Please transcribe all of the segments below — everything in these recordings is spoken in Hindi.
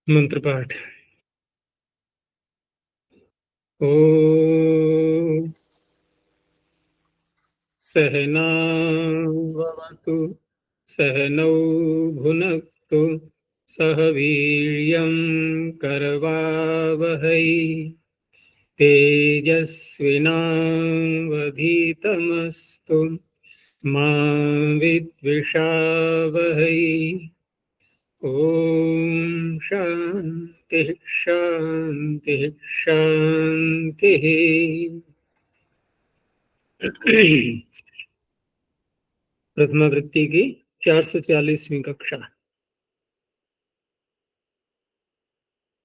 मंत्र पाठ। ओ सहनावतु सहनौ भुनक्तु सह वीर्यं करवावहै तेजस्विनावधीतमस्तु मा विद्विषावहै। ओम शांति शांति शांति। प्रथमा वृत्ति की 440वीं कक्षा,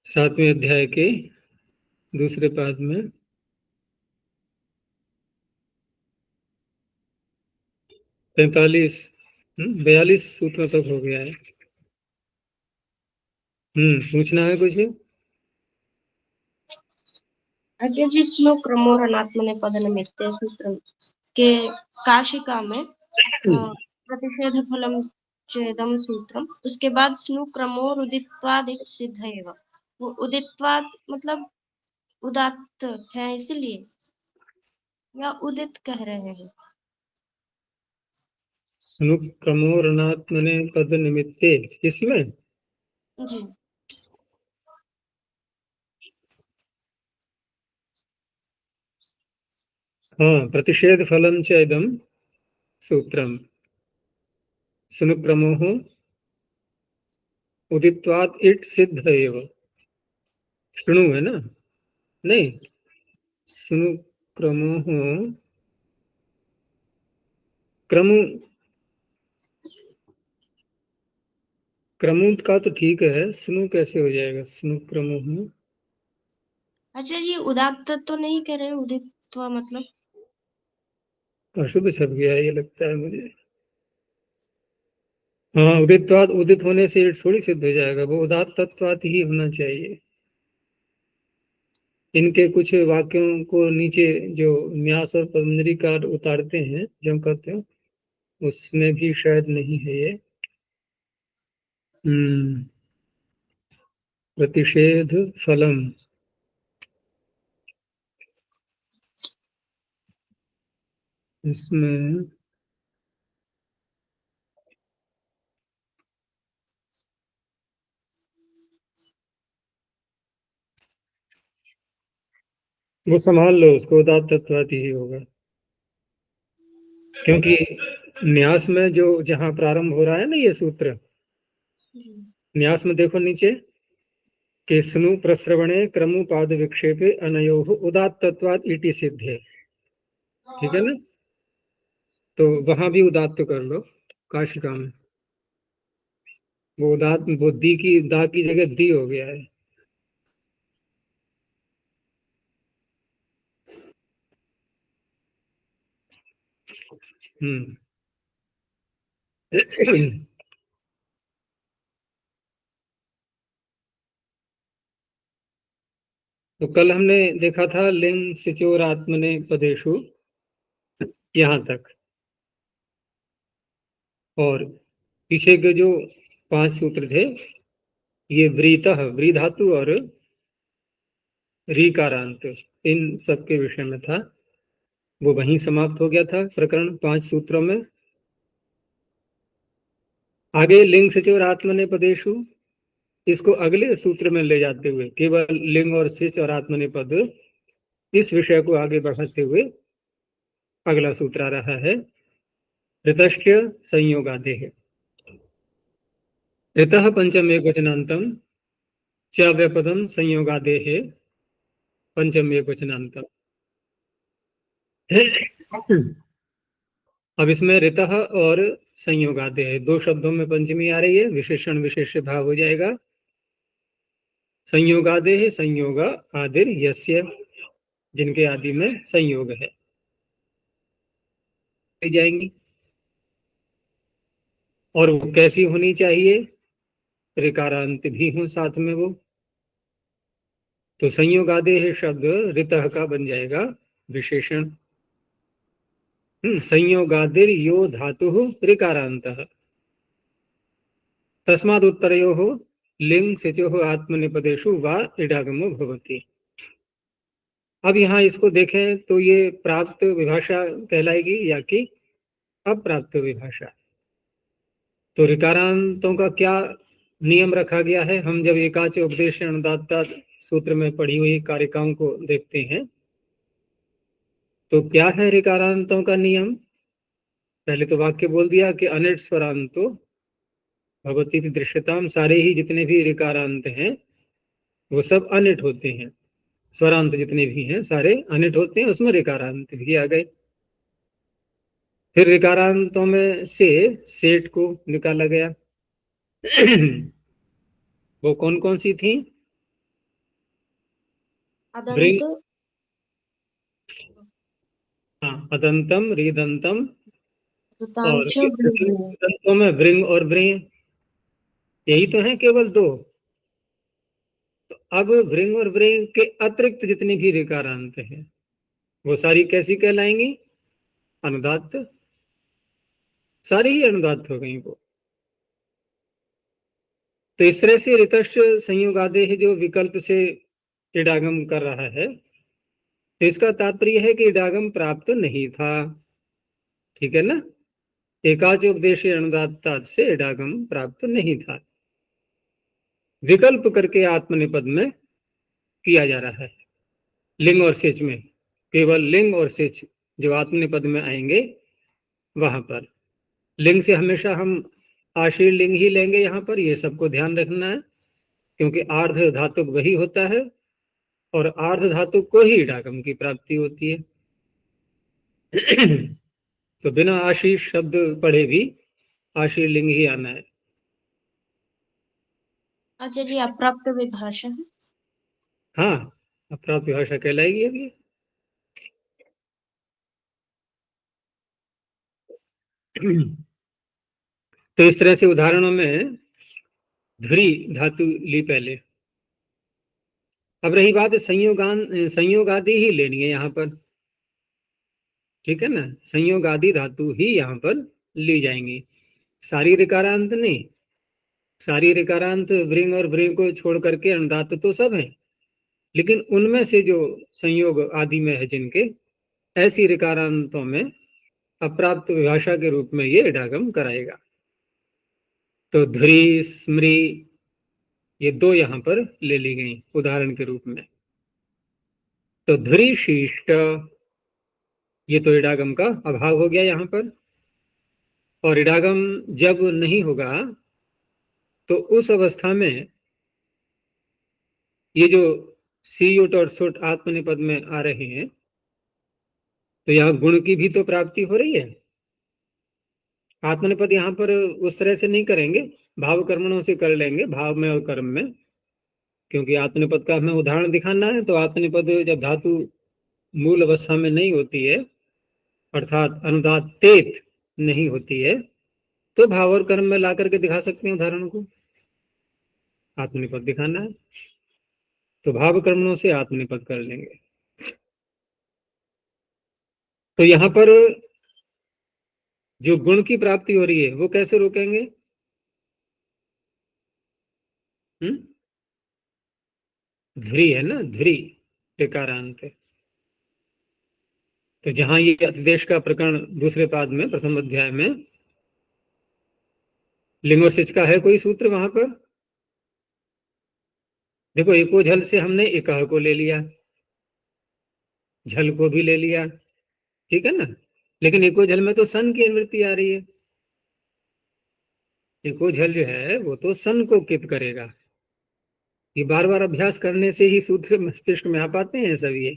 7वें अध्याय के दूसरे पाद में 42 सूत्रों तक हो गया है। पूछना है कुछ? अच्छा जी, श्लोक क्रमोरणात्मनेपद निमित्ते सूत्र के काशिका में प्रतिषेध फलम चेदम सूत्रम, उसके बाद स्नु क्रमोर उदित्वाद सिद्ध है। वो उदित्वाद मतलब उदात्त है इसलिए, या उदित कह रहे हैं? स्नु क्रमोरणात्मनेपद निमित्ते, इसमें जी हाँ, प्रतिषेध फलम च इदम सूत्रम स्नु क्रमोः उदित्वात् इट सिद्ध एव। शृणु है ना? नहीं, स्नु क्रमोः क्रम क्रमुत का तो ठीक है, स्नु कैसे हो जाएगा? स्नु क्रमोः। अच्छा जी, उदात्त तो नहीं कह रहे, उदित्वा मतलब अशुभ छप गया है, ये लगता है मुझे। हाँ, उदित्वात, उदित होने से थोड़ी सिद्ध हो जाएगा, वो उदात तत्वात ही होना चाहिए। इनके कुछ वाक्यों को नीचे जो न्यास और पतंजलि कार उतारते हैं, जो कहते हैं, उसमें भी शायद नहीं है ये। प्रतिषेध फलम, इसमें वो संभाल लो, उसको उदात तत्वात ही होगा, क्योंकि न्यास में जो जहां प्रारंभ हो रहा है ना ये सूत्र, न्यास में देखो नीचे कि स्नु प्रश्रवणे क्रमुपाद विक्षेपे अनयोः उदात तत्वात् इति सिद्धे। ठीक है ना? तो वहां भी उदात्त कर लो काशिका में। वो उदात, वो दी की, दा की जगह दी हो गया है। हम्म तो कल हमने देखा था लिंग सिचोर आत्मने पदेशु, यहाँ तक। और पीछे के जो 5 सूत्र थे, ये व्रीतः, व्री धातु और रीकारांत, इन सब के विषय में था। वो वहीं समाप्त हो गया था प्रकरण 5 सूत्रों में। आगे लिंग सिचोर आत्मने पदेशु, इसको अगले सूत्र में ले जाते हुए केवल लिंग और सिच और आत्मनेपद, इस विषय को आगे बढ़ाते हुए अगला सूत्र आ रहा है ऋतश्च संयोगादेः। ऋतः पंचम एकवचनान्तम च व्यापदम संयोगादेः पंचम एकवचनान्तम। अब इसमें ऋतः और संयोगादेः, 2 शब्दों में पंचमी आ रही है, विशेषण विशेष्य भाव हो जाएगा। संयोगादेः, संयोग आदिर यस्य, जिनके आदि में संयोग है, जाएंगी। और वो कैसी होनी चाहिए? ऋकारांत भी हो साथ में वो। तो संयोगादेः शब्द ऋतः का बन जाएगा विशेषण। संयोगादिर यो धातु ऋकारांतः, तस्माद उत्तरयोः लिंग सिचोः आत्मनेपदेषु वा इडागमो भवति। अब यहाँ इसको देखें तो ये प्राप्त विभाषा कहलाएगी या कि अप्राप्त विभाषा। तो ऋकारांतों का क्या नियम रखा गया है? हम जब एकाच उपदेश अनुदात्ता सूत्र में पढ़ी हुई कारिकाओं को देखते हैं तो क्या है ऋकारांतों का नियम? पहले तो वाक्य बोल दिया कि अनिट स्वरांतो भवती दृश्यताम, सारे ही जितने भी ऋकारांत हैं वो सब अनिट होते हैं। स्वरांत जितने भी हैं सारे अनिट होते हैं, उसमें ऋकारांत भी आ गए। फिर ऋकारांतों में से सेठ को निकाला गया। वो कौन कौन सी थी? अदंत, हाँ, अदंतम, रीदंतम और ऋतांच, वृद्धि। दंतों में वृंग और व्रें, यही तो है केवल दो। तो अब वृंग और व्रें के अतिरिक्त जितनी भी ऋकारांत हैं वो सारी कैसी कहलाएंगी? अनुदात्त। सारी ही अनुदात्त हो गई वो। तो इस तरह से ऋतश्च संयोगादेह जो विकल्प से इडागम कर रहा है, तो इसका तात्पर्य है कि इडागम प्राप्त नहीं था। ठीक है ना? एकाच उपदेश अनुदात्ता से इडागम प्राप्त नहीं था, विकल्प करके आत्मनिपद में किया जा रहा है। लिंग और सिच में केवल लिंग और सिच जो आत्मनिपद में आएंगे वहां पर लिंग से हमेशा हम आशीर लिंग ही लेंगे यहाँ पर, ये सबको ध्यान रखना है, क्योंकि आर्ध धातुक वही होता है और आर्ध धातुक को ही इडागम की प्राप्ति होती है। तो बिना आशीष शब्द पढ़े भी आशीर लिंग ही आना है। अच्छा जी, अप्राप्त विभाषा है। हाँ, अप्राप्त भाषा कहलाएगी अभी। तो इस तरह से उदाहरणों में ध्री धातु ली पहले। अब रही बात संयोग आदि ही लेनी है यहाँ पर। ठीक है ना? संयोग आदि धातु ही यहाँ पर ली जाएंगी, सारी ऋकारांत नहीं। सारी ऋकारांत वृंग और वृंग को छोड़ करके अनुदात्त तो सब है, लेकिन उनमें से जो संयोग आदि में है जिनके, ऐसी ऋकारांतों में अप्राप्त विभाषा के रूप में ये इडागम कराएगा। तो ध्री, स्मृ, ये दो यहाँ पर ले ली गई उदाहरण के रूप में। तो ध्री शिष्ट, ये तो इडागम का अभाव हो गया यहाँ पर। और इडागम जब नहीं होगा तो उस अवस्था में ये जो सीयुट और सुट आत्मनिपद में आ रहे हैं, तो यहाँ गुण की भी तो प्राप्ति हो रही है। आत्मनिपद यहाँ पर उस तरह से नहीं करेंगे, भाव कर्मणों से कर लेंगे, भाव में और कर्म में, क्योंकि आत्मनिपद का हमें उदाहरण दिखाना है। तो आत्मनिपद जब धातु मूल अवस्था में नहीं होती है, अर्थात अनुदात्तेत नहीं होती है, तो भाव और कर्म में ला करके दिखा सकते हैं उदाहरण को। आत्मनिपद दिखाना है तो भाव कर्मणों से आत्मनिपद कर लेंगे। तो यहाँ पर जो गुण की प्राप्ति हो रही है वो कैसे रोकेंगे? ध्री है ना, ध्री ऋकारांत है। तो जहां ये अतिदेश का प्रकरण दूसरे पाद में प्रथम अध्याय में लिंग और सिच का है कोई सूत्र, वहां पर देखो एको झल से हमने एकह को ले लिया, झल को भी ले लिया, ठीक है ना? लेकिन एको झल में तो सन की अनुवृत्ति आ रही है। एको झल जो है वो तो सन को कित करेगा। ये बार बार अभ्यास करने से ही सूत्र मस्तिष्क में आ पाते हैं सब ये।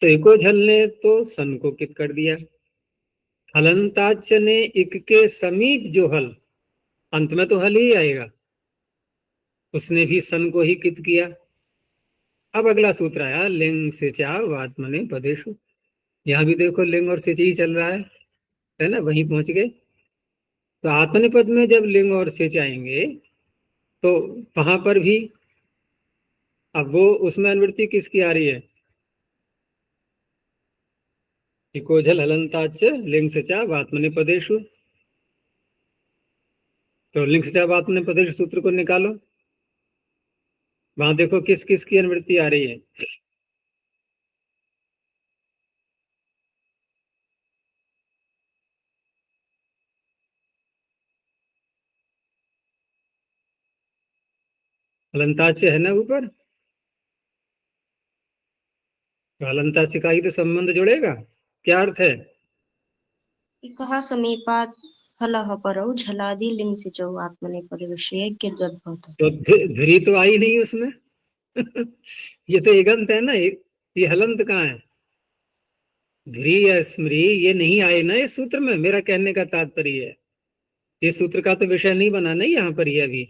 तो एको झल ने तो सन को कित कर दिया। हलंताच ने इक के समीप जो हल, अंत में तो हल ही आएगा, उसने भी सन को ही कित किया। अब अगला सूत्र आया लिंग से चा वात्मने पदेशु। यहाँ भी देखो लिंग और सिच ही चल रहा है ना? वहीं पहुंच गए। तो आत्मनिपद में जब लिंग और सिच आएंगे तो वहां पर भी अब वो उसमें अनुवृत्ति किसकी आ रही है? इकोझल हलंताच लिंग से चा वात्मनिपदेशु। तो लिंग से चा वात्मनिपदेशु सूत्र को निकालो। वहां देखो किस किस की अनुवृत्ति आ रही है। हलंताच है ना ऊपर, तो हलंताच का ही तो संबंध जुड़ेगा। क्या अर्थ है? इकः समीपात् फलः परौ झलादि लिंग सिचौ आत्मनेपद विषये किद्वद्भवतः। तो ध्री तो आई नहीं उसमें। ये तो एगंत है ना, ये हलंत कहाँ है? ध्री या स्मृ ये नहीं आए ना इस सूत्र में, मेरा कहने का तात्पर्य है। इस सूत्र का तो विषय नहीं बना ना यहाँ पर ये अभी,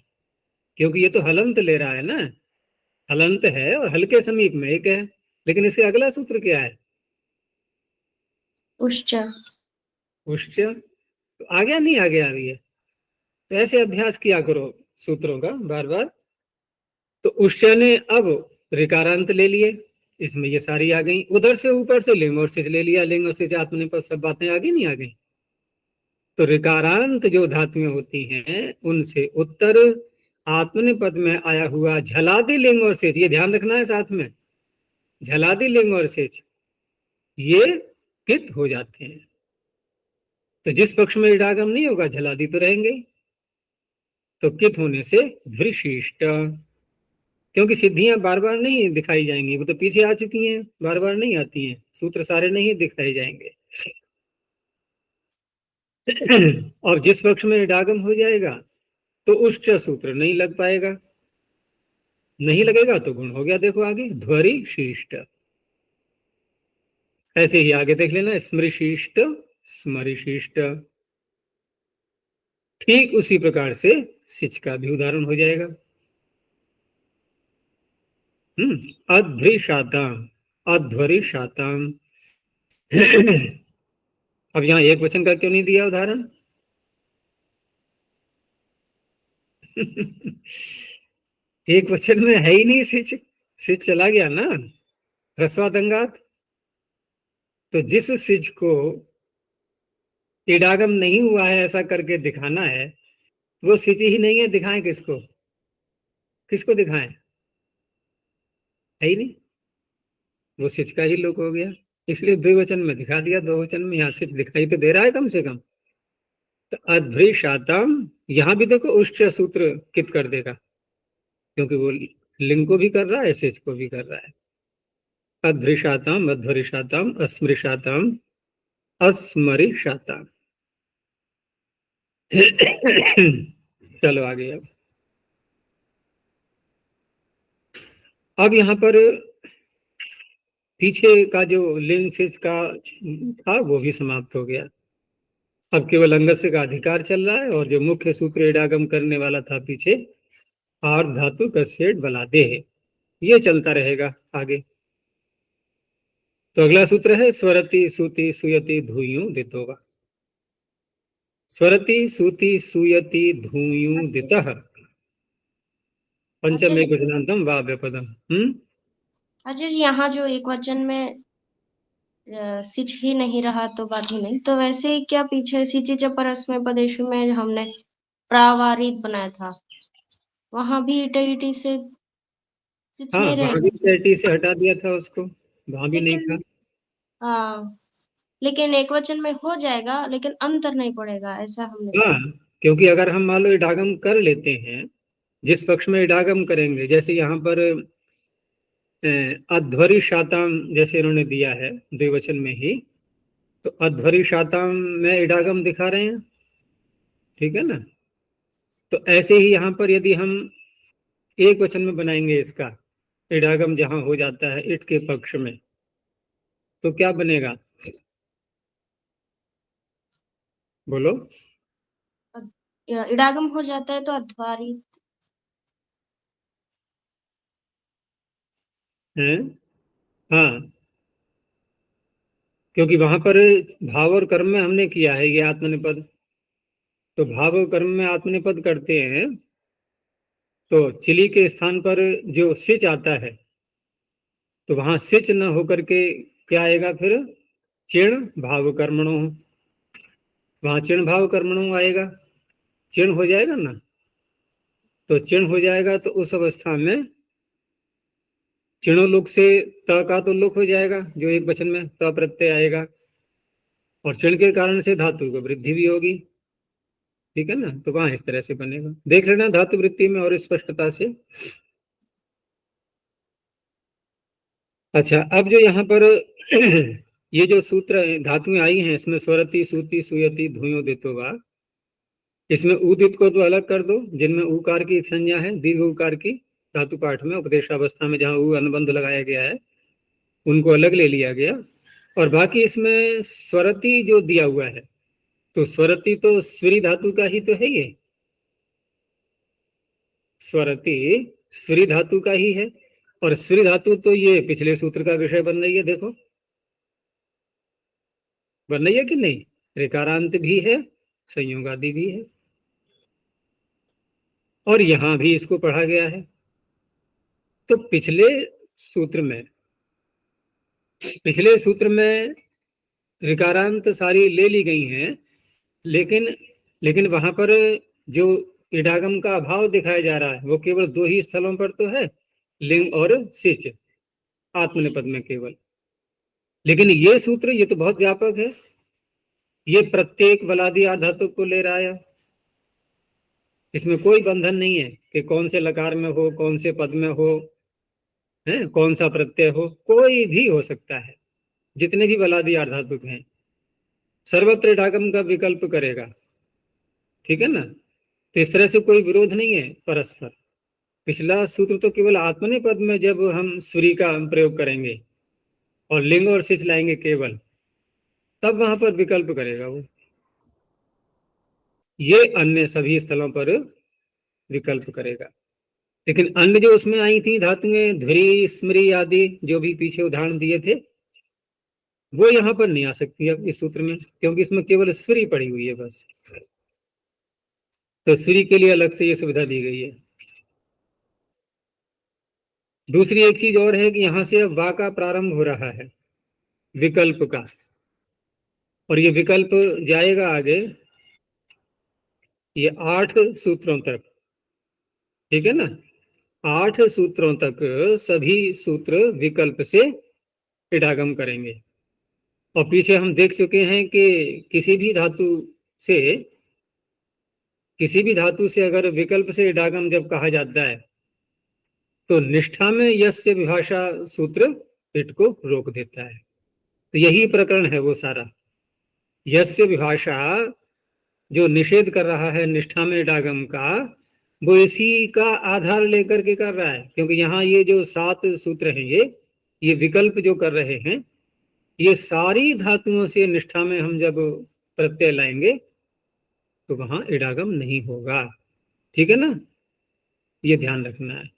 क्योंकि ये तो हलंत ले रहा है ना। हलंत है और हल के समीप में एक है, लेकिन इसके अगला सूत्र क्या है? उश्च। उश्च। तो आ गया नहीं आ गया अभी है? तो ऐसे अभ्यास किया करो सूत्रों का बार बार। तो उश्च ने अब ऋकारांत ले लिए, इसमें ये सारी आ गई। उधर से ऊपर से लिंग और सिच ले लिया, लिंग और सिच आत्मनेपद सब बातें आ गई नहीं आ गई। तो ऋकारांत जो धातुएं होती हैं उनसे उत्तर आत्मनेपद में आया हुआ झलादि लिंग और सिच, ये ध्यान रखना है साथ में, झलादि लिंग और सिच ये कित हो जाते हैं। तो जिस पक्ष में इडागम नहीं होगा झलादि तो रहेंगे, तो कित होने से धृशिष्ट, क्योंकि सिद्धियां बार बार नहीं दिखाई जाएंगी, वो तो पीछे आ चुकी हैं, बार बार नहीं आती हैं, सूत्र सारे नहीं दिखाए जाएंगे। और जिस पक्ष में इडागम हो जाएगा तो उच्च सूत्र नहीं लग पाएगा, नहीं लगेगा तो गुण हो गया। देखो आगे ध्वरि शिष्ट, ऐसे ही आगे देख लेना स्मृशिष्ट स्मरिशिष्ट, ठीक उसी प्रकार से सिच का भी उदाहरण हो जाएगा। अध्वरिशाताम, अध्वरिशाताम। अब यहाँ एक वचन का क्यों नहीं दिया उदाहरण? एक वचन में है ही नहीं सिच, सिच चला गया ना ह्रस्वादंगात। तो जिस सिच को इडागम नहीं हुआ है ऐसा करके दिखाना है, वो सिच ही नहीं है, दिखाएं किसको? किसको दिखाएं? है ही नहीं, वो सिच का ही लोक हो गया। इसलिए द्विवचन में दिखा दिया, दो वचन में यहाँ सिच दिखाई तो दे रहा है कम से कम। तो अध्वरिशाताम, यहाँ भी देखो उच्च सूत्र कित कर देगा, क्योंकि वो लिंग को भी कर रहा है सिच को भी कर रहा है। अध्वरिशाताम अध्वरिशाताम अस्मृशाताम अस्मरिशाताम। चलो आगे। अब यहाँ पर पीछे का जो लिंग सिच का था वो भी समाप्त हो गया, अब केवल अंगस्य का अधिकार चल रहा है। और जो मुख्य सूत्र इडागम करने वाला था पीछे, आर्ध धातु कस्येड बलादे है, ये चलता रहेगा आगे। तो अगला सूत्र है स्वरति सूति सुयति धूयु दितोगा। स्वरति सूति सुयति धूयु दितः पंचम एक वचनांतम वा व्यपदम। अच्छा जी, यहाँ जो एक वचन में सिच ही नहीं रहा तो बात ही नहीं, तो वैसे ही क्या पीछे सिचि च परस्मै पदेशु में हमने प्रावारित बनाया था, वहां भी इटी से सिच हाँ नहीं वहां भी रहेगा। सेटी से हटा दिया था उसको, वहां भी नहीं था। लेकिन लेकिन एक वचन में हो जाएगा, लेकिन अंतर नहीं पड़ेगा, ऐसा हमने हाँ, क्योंकि अगर हम मान लो इडागम कर लेते हैं, जिस पक्ष में इडागम करेंगे, जैसे यहाँ पर अध्वरि शाताम जैसे इन्होंने दिया है द्विवचन में ही, तो अध्वरि शाताम में इडागम दिखा रहे हैं, ठीक है ना। तो ऐसे ही यहाँ पर यदि हम एक वचन में बनाएंगे इसका इडागम जहां हो जाता है इट के पक्ष में, तो क्या बनेगा? बोलो। इडागम हो जाता है तो अध्वारी। है हाँ, क्योंकि वहां पर भाव और कर्म में हमने किया है ये आत्मनिपद, तो भाव और कर्म में आत्मनिपद करते हैं, तो चिली के स्थान पर जो सिच आता है, तो वहां सिच न होकर के क्या आएगा फिर? चिण भाव कर्मणो, वहां चिण भाव कर्मणो आएगा, चिण हो जाएगा ना। तो चिण हो जाएगा तो उस अवस्था में चिणो लोक से त का तो लोक हो जाएगा, जो एक वचन में त प्रत्यय आएगा, और चिण के कारण से धातु को वृद्धि भी होगी। ठीक है ना, तो वहां इस तरह से बनेगा, देख लेना धातु वृत्ति में और स्पष्टता से। अच्छा, अब जो यहाँ पर ये जो सूत्र धातुएं आई हैं, इसमें स्वरति, सूति, सुयति, धुयो, दितो, वा, इसमें उदित को तो अलग कर दो, जिनमें उकार की संज्ञा है, दीर्घ उकार की, धातु पाठ में उपदेशावस्था में जहाँ उ अनुबंध लगाया गया है उनको अलग ले लिया गया, और बाकी इसमें स्वरति जो दिया हुआ है, तो स्वरति तो स्वरी धातु का ही तो है, ये स्वरति स्वरी धातु का ही है, और स्वरी धातु तो ये पिछले सूत्र का विषय बन रही है, देखो बन रही है कि नहीं, ऋकारांत भी है, संयोगादि भी है, और यहां भी इसको पढ़ा गया है। तो पिछले सूत्र में ऋकारांत सारी ले ली गई हैं, लेकिन वहां पर जो इडागम का अभाव दिखाया जा रहा है वो केवल 2 ही स्थलों पर तो है, लिंग और सिच, आत्मनेपद में केवल। लेकिन ये सूत्र ये तो बहुत व्यापक है, ये प्रत्येक वलादी आधातु को ले रहा है, इसमें कोई बंधन नहीं है कि कौन से लकार में हो, कौन से पद में हो, है कौन सा प्रत्यय हो, कोई भी हो सकता है, जितने भी वलादी आधातुक हैं सर्वत्र इडागम का विकल्प करेगा। ठीक है ना, तो इस तरह से कोई विरोध नहीं है परस्पर। पिछला सूत्र तो केवल आत्मनेपद में जब हम स्वरी का प्रयोग करेंगे और लिंग और सिच लाएंगे केवल, तब वहां पर विकल्प करेगा वो, ये अन्य सभी स्थलों पर विकल्प करेगा। लेकिन अन्य जो उसमें आई थी धातुएं, ध्वरि, स्मृति आदि, जो भी पीछे उदाहरण दिए थे, वो यहाँ पर नहीं आ सकती अब इस सूत्र में, क्योंकि इसमें केवल स्वरी पड़ी हुई है बस, तो स्वरी के लिए अलग से ये सुविधा दी गई है। दूसरी एक चीज और है कि यहां से अब वा का प्रारंभ हो रहा है, विकल्प का, और ये विकल्प जाएगा आगे ये 8 सूत्रों तक। ठीक है ना, 8 सूत्रों तक सभी सूत्र विकल्प से इडागम करेंगे। और पीछे हम देख चुके हैं कि किसी भी धातु से अगर विकल्प से इडागम जब कहा जाता है तो निष्ठा में यस्य विभाषा सूत्र इट को रोक देता है। तो यही प्रकरण है वो सारा, यस्य विभाषा जो निषेध कर रहा है निष्ठा में इडागम का, वो इसी का आधार लेकर के कर रहा है, क्योंकि यहाँ ये जो 7 सूत्र हैं ये विकल्प जो कर रहे हैं, ये सारी धातुओं से निष्ठा में हम जब प्रत्यय लाएंगे तो वहां इडागम नहीं होगा। ठीक है ना, ये ध्यान रखना है,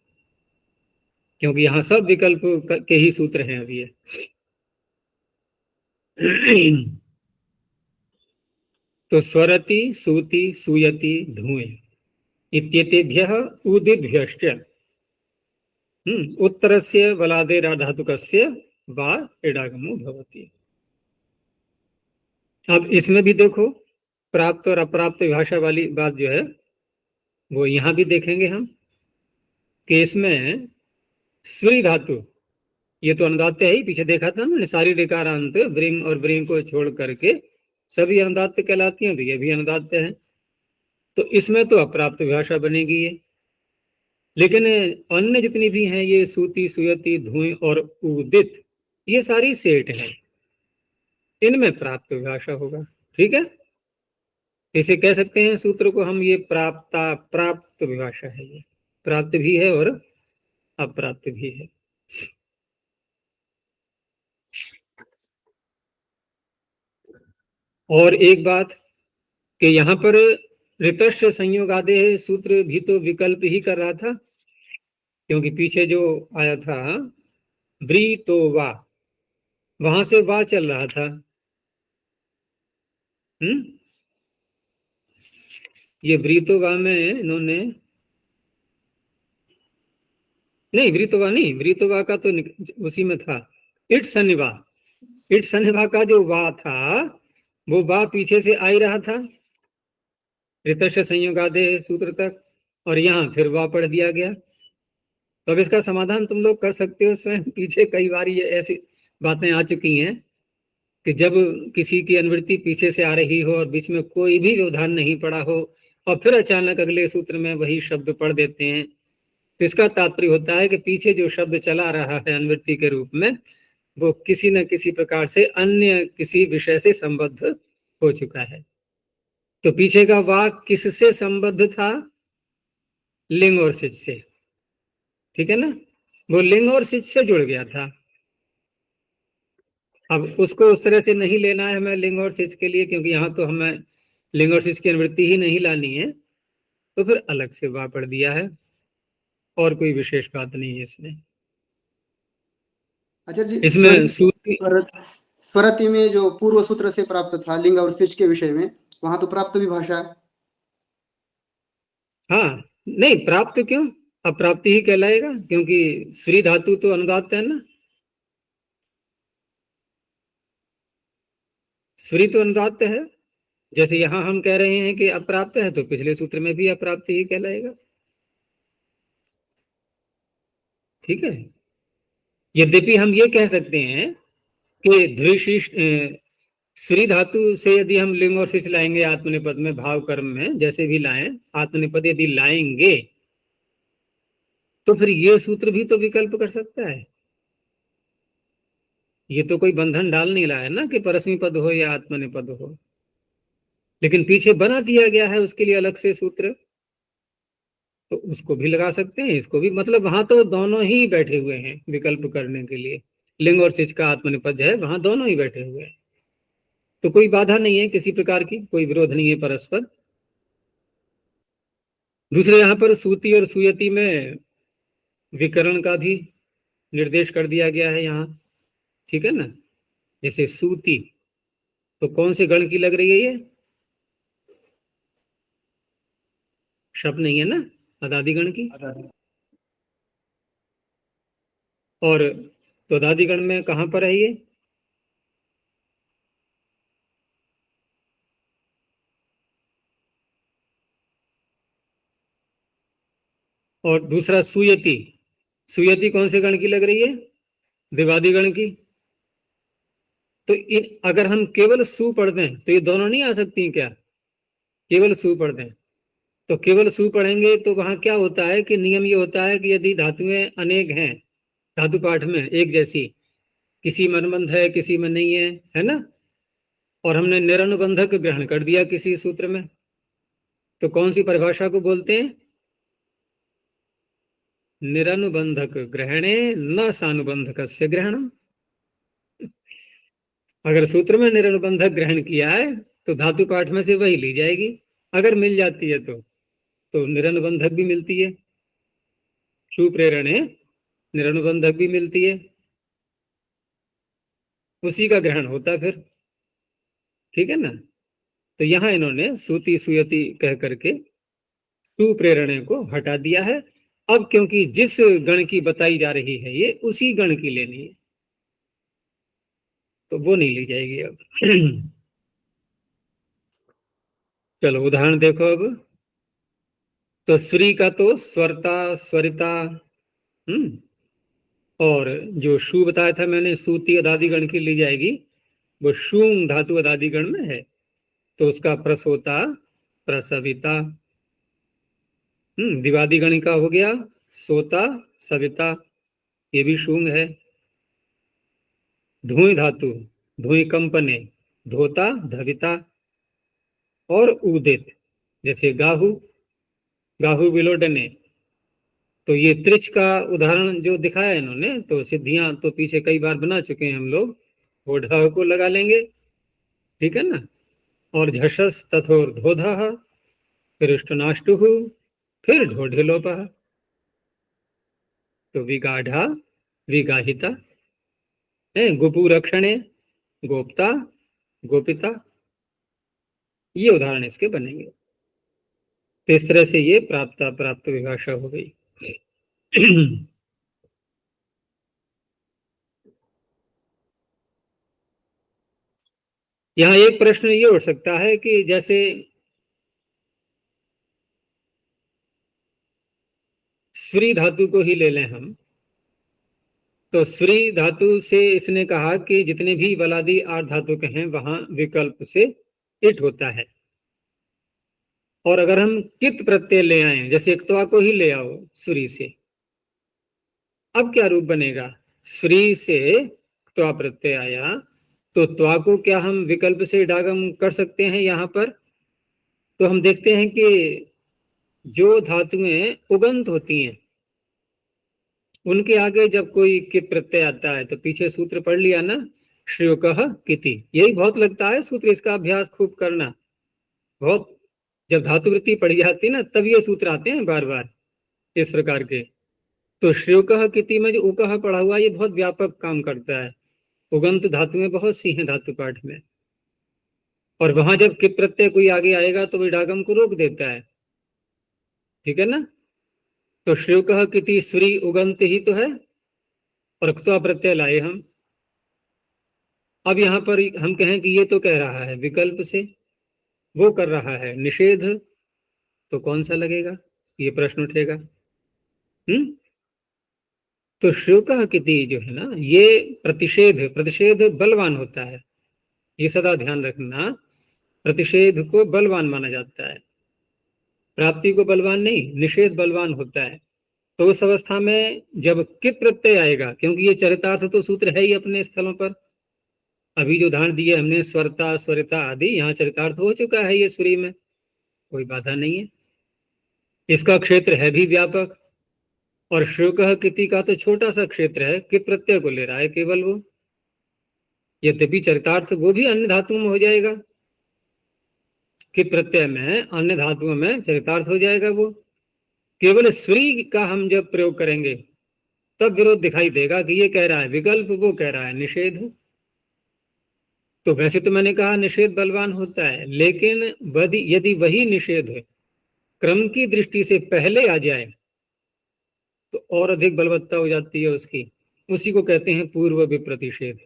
क्योंकि यहाँ सब विकल्प के ही सूत्र हैं अभी ये। तो स्वरति, सूति, सूयति, धुएं इत्येतेभ्यः उदिभ्यश्च उत्तरस्य वलादेराधातुकस्य वा इडागमो भवति। अब इसमें भी देखो प्राप्त और अप्राप्त भाषा वाली बात जो है वो यहां भी देखेंगे हम, कि इसमें स्वरी धातु ये तो अनुदात्य है ही, पीछे देखा था ना, सारी ऋकारांत व्रिंग और व्रिंग को छोड़ करके सभी अनुदात्य कहलाती हैं, तो ये भी अनुदात्य है, तो इसमें तो अप्राप्त भाषा बनेगी ये। लेकिन अन्य जितनी भी हैं ये सूति, सुयति, धुएं और उदित, ये सारी सेठ है, इनमें प्राप्त भाषा होगा। ठीक है, इसे कह सकते हैं सूत्र को हम ये प्राप्त विभाषा है, ये प्राप्त भी है और अप्राप्त भी है। और एक बात कि यहाँ पर ऋतश्च संयोगादे सूत्र भी तो विकल्प ही कर रहा था, क्योंकि पीछे जो आया था ब्री तो वा, वहां से वा चल रहा था। ये वृतोवा में इन्होंने नहीं, वृतोवा नहीं, वृतोवा का तो उसी में था इट शनिवा का जो वा था वो वा पीछे से आ ही रहा था ऋतश्च संयोगादे सूत्र तक, और यहाँ फिर वा पढ़ दिया गया। तो अब इसका समाधान तुम लोग कर सकते हो स्वयं। पीछे कई बार ये ऐसी बातें आ चुकी हैं कि जब किसी की अनुवृत्ति पीछे से आ रही हो और बीच में कोई भी व्यवधान नहीं पड़ा हो और फिर अचानक अगले सूत्र में वही शब्द पढ़ देते हैं, तो इसका तात्पर्य होता है कि पीछे जो शब्द चला रहा है अनुवृत्ति के रूप में वो किसी न किसी प्रकार से अन्य किसी विषय से संबद्ध हो चुका है। तो पीछे का वाक किससे संबद्ध था? लिंग और सिच से, ठीक है ना, वो लिंग और सिच से जुड़ गया था। अब उसको उस तरह से नहीं लेना है हमें लिंग और सिच के लिए, क्योंकि यहाँ तो हमें लिंग और सिच की अनुवृत्ति ही नहीं लानी है, तो फिर अलग से वाह पढ़ दिया है, और कोई विशेष बात नहीं है इसमें। अच्छा जी, इसमें सूत्री स्वरति में जो पूर्व सूत्र से प्राप्त था लिंग और सिच के विषय में, वहां तो प्राप्त भी भाषा है। हाँ, नहीं प्राप्त क्यों, अप्राप्ति ही कहलाएगा, क्योंकि श्री धातु तो अनुदात्त है ना, श्री तो अनुदात्त है। जैसे यहां हम कह रहे हैं कि अप्राप्त है, तो पिछले सूत्र में भी अप्राप्ति ही कहलाएगा, ठीक है। यद्यपि हम ये कह सकते हैं कि द्विशीष श्री धातु से यदि हम लिंग और सिच लाएंगे आत्मनिपद में, भाव कर्म में जैसे भी लाएं, आत्मनिपद यदि लाएंगे तो फिर ये सूत्र भी तो विकल्प कर सकता है। ये तो कोई बंधन डाल नहीं रहा है ना कि परस्मी पद हो या आत्मनिपद हो, लेकिन पीछे बना दिया गया है उसके लिए अलग से सूत्र, तो उसको भी लगा सकते हैं, इसको भी, मतलब वहां तो दोनों ही बैठे हुए हैं विकल्प करने के लिए। लिंग और सिच का आत्मनिपद है, वहां दोनों ही बैठे हुए हैं, तो कोई बाधा नहीं है किसी प्रकार की, कोई विरोध नहीं है परस्पर। दूसरे यहाँ पर सूती और सुयति में विकरण का भी निर्देश कर दिया गया है यहाँ, ठीक है ना। जैसे सूती तो कौन से गण की लग रही है ये? शब्द नहीं है ना, अदादि गण की। और तो अदादि गण में कहां पर है ये? और दूसरा सुयति, सुयति कौन से गण की लग रही है? दिवादी गण की। तो अगर हम केवल सु पढ़ दें तो ये दोनों नहीं आ सकती क्या? केवल सु पढ़ दें तो केवल सु पढ़ेंगे तो वहां क्या होता है कि नियम ये होता है कि यदि धातुएं अनेक हैं धातु पाठ में एक जैसी, किसी में अनुबंध है किसी में नहीं है ना, और हमने निरनुबंधक ग्रहण कर दिया किसी सूत्र में, तो कौन सी परिभाषा को बोलते हैं? निरनुबंधक ग्रहणे न सानुबंधकस्य ग्रहणम। अगर सूत्र में निरनुबंधक ग्रहण किया है तो धातु पाठ में से वही ली जाएगी, अगर मिल जाती है तो निरनुबंधक भी मिलती है, सुप्रेरणे निरनुबंधक भी मिलती है, उसी का ग्रहण होता है फिर, ठीक है ना। तो यहां इन्होंने सूती सुयति कह करके सुप्रेरणे को हटा दिया है। अब क्योंकि जिस गण की बताई जा रही है ये उसी गण की लेनी है, तो वो नहीं ली जाएगी अब। चलो उदाहरण देखो अब। तो श्री का तो स्वरता स्वरिता, और जो शु बताया था मैंने सूती अदादि गण की ली जाएगी, वो शूंग धातु अदादि गण में है, तो उसका प्रसोता प्रसविता। दिवादी गण का हो गया सोता सविता, ये भी शूंग है। धुएं धातु धुएं कंपने, धोता धविता। और उदित जैसे गाहु गाहु विलोडने, तो ये त्रिच का उदाहरण जो दिखाया है इन्होंने, तो सिद्धियां तो पीछे कई बार बना चुके हैं हम लोग, वो ढ को लगा लेंगे, ठीक है ना। और झषस तथोर धोधा, फिर उष्टनाष्टु, फिर ढोढिलोप, तो विगाढ़ा विगाहिता है, गोपु रक्षणे गोप्ता गोपिता, ये उदाहरण इसके बनेंगे। तो इस तरह से ये प्राप्त प्राप्त विभाषा हो गई। यहाँ एक प्रश्न ये उठ सकता है कि जैसे स्वी धातु को ही ले लें हम, तो स्वी धातु से इसने कहा कि जितने भी बलादी आठ धातुक हैं वहां विकल्प से इट होता है। और अगर हम कित प्रत्यय ले आए, जैसे इक्तवा को ही ले आओ स्वी से, अब क्या रूप बनेगा? स्वी से त्वा प्रत्यय आया, तो त्वा को क्या हम विकल्प से इडागम कर सकते हैं यहाँ पर? तो हम देखते हैं कि जो धातुएं उगंत होती हैं उनके आगे जब कोई कित प्रत्यय आता है तो पीछे सूत्र पढ़ लिया ना, श्रेयोकः किति। यही बहुत लगता है सूत्र, इसका अभ्यास खूब करना। बहुत जब धातुवृत्ति पढ़ी जाती है ना तब ये सूत्र आते हैं बार बार इस प्रकार के। तो श्रेयोकः किति में जो उकः पढ़ा हुआ ये बहुत व्यापक काम करता है। उगंत धातुएं बहुत सी हैं धातु पाठ में, और वहां जब कित प्रत्यय कोई आगे आएगा तो विडागम को रोक देता है, ठीक है ना। तो श्रेयोकः किति स्वी उगंत ही तो है, और क्त्वा प्रत्यय लाए हम। अब यहाँ पर हम कहें कि ये तो कह रहा है विकल्प से, वो कर रहा है निषेध, तो कौन सा लगेगा? ये प्रश्न उठेगा। तो श्रेयोकः किति जो है ना, ये प्रतिषेध बलवान होता है, ये सदा ध्यान रखना। प्रतिषेध को बलवान माना जाता है, प्राप्ति को बलवान नहीं, निषेध बलवान होता है। तो उस अवस्था में जब कित प्रत्यय आएगा, क्योंकि ये चरितार्थ तो सूत्र है ही अपने स्थलों पर, अभी जो उदाहरण दिए हमने स्वरता स्वरिता आदि, यहाँ चरितार्थ हो चुका है ये स्वी में, कोई बाधा नहीं है। इसका क्षेत्र है भी व्यापक, और श्रेयोकः किति का तो छोटा सा क्षेत्र है, कित प्रत्यय को ले रहा है केवल वो। यद्यपि चरितार्थ वो भी अन्य धातुओं में हो जाएगा, कित प्रत्यय में अन्य धातुओं में चरितार्थ हो जाएगा वो। केवल स्वी का हम जब प्रयोग करेंगे तब विरोध दिखाई देगा कि ये कह रहा है विकल्प, वो कह रहा है निषेध। तो वैसे तो मैंने कहा निषेध बलवान होता है, लेकिन यदि वही निषेध क्रम की दृष्टि से पहले आ जाए तो और अधिक बलवत्ता हो जाती है उसकी, उसी को कहते हैं पूर्व विप्रतिषेध।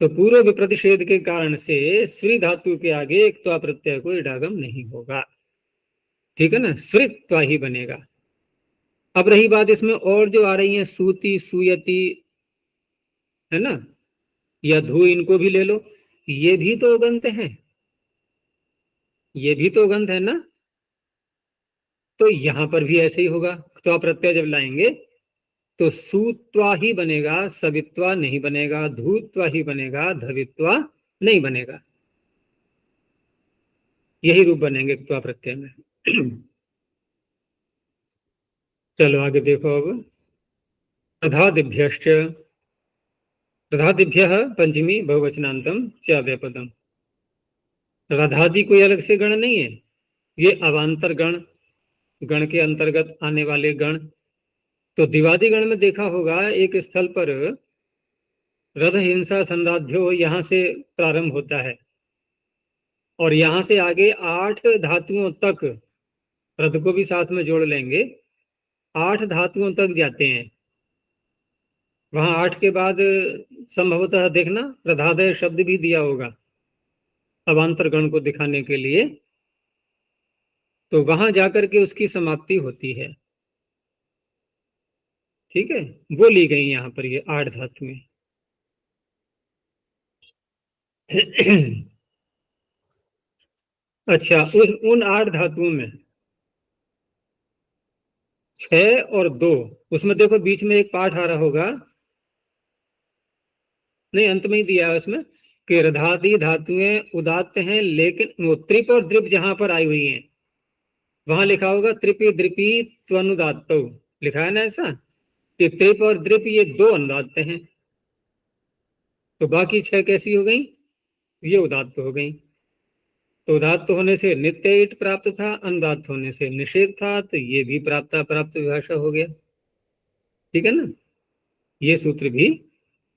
तो पूर्व विप्रतिषेध के कारण से स्वी धातु के आगे एक त्वा प्रत्यय को इडागम नहीं होगा, ठीक है ना, स्वित्वा ही बनेगा। अब रही बात इसमें और जो आ रही है सूति सूयति, है ना, या धू, इनको भी ले लो, ये भी तो उगंत है, ये भी तो उगंत है ना। तो यहां पर भी ऐसे ही होगा, त्वा प्रत्यय जब लाएंगे तो सूत्वा ही बनेगा, सवित्वा नहीं बनेगा, धूत्वा ही बनेगा, धवित्वा नहीं बनेगा। यही रूप बनेंगे त्वा प्रत्यय में। चलो आगे देखो अब। प्रधादिभ्यश्च, प्रधादिभ्यः पंचमी बहुवचनांतम च व्यापदम। रधादि कोई अलग से गण नहीं है, ये अवान्तर गण, गण के अंतर्गत आने वाले गण। तो दिवादी गण में देखा होगा एक स्थल पर रथ हिंसा संराध्यो यहां से प्रारंभ होता है, और यहां से आगे 8 धातुओं तक, रथ को भी साथ में जोड़ लेंगे, 8 धातुओं तक जाते हैं। वहां 8 के बाद संभवतः देखना प्रधादय शब्द भी दिया होगा अवान्तर गण को दिखाने के लिए, तो वहां जाकर के उसकी समाप्ति होती है, ठीक है। वो ली गई यहां पर ये 8 धातुएं। अच्छा, उन 8 धातुओं में 6 और 2, उसमें देखो बीच में एक पाठ आ रहा होगा, नहीं अंत में ही दिया है उसमें, कि रधादि धातुएं उदात्त हैं, लेकिन वो त्रिप और द्रिप जहां पर आई हुई हैं वहां लिखा होगा त्रिपी द्रिपी त्वनुदात्त, लिखा है ना ऐसा, कि त्रिप और द्रिप ये 2 अनुदात्त हैं, तो बाकी 6 कैसी हो गई? ये उदात्त हो गई। तो उदात्त होने से नित्य ईट प्राप्त था, अनुदात्त होने से निषेध था, तो ये भी प्राप्त विभाषा हो गया, ठीक है ना। ये सूत्र भी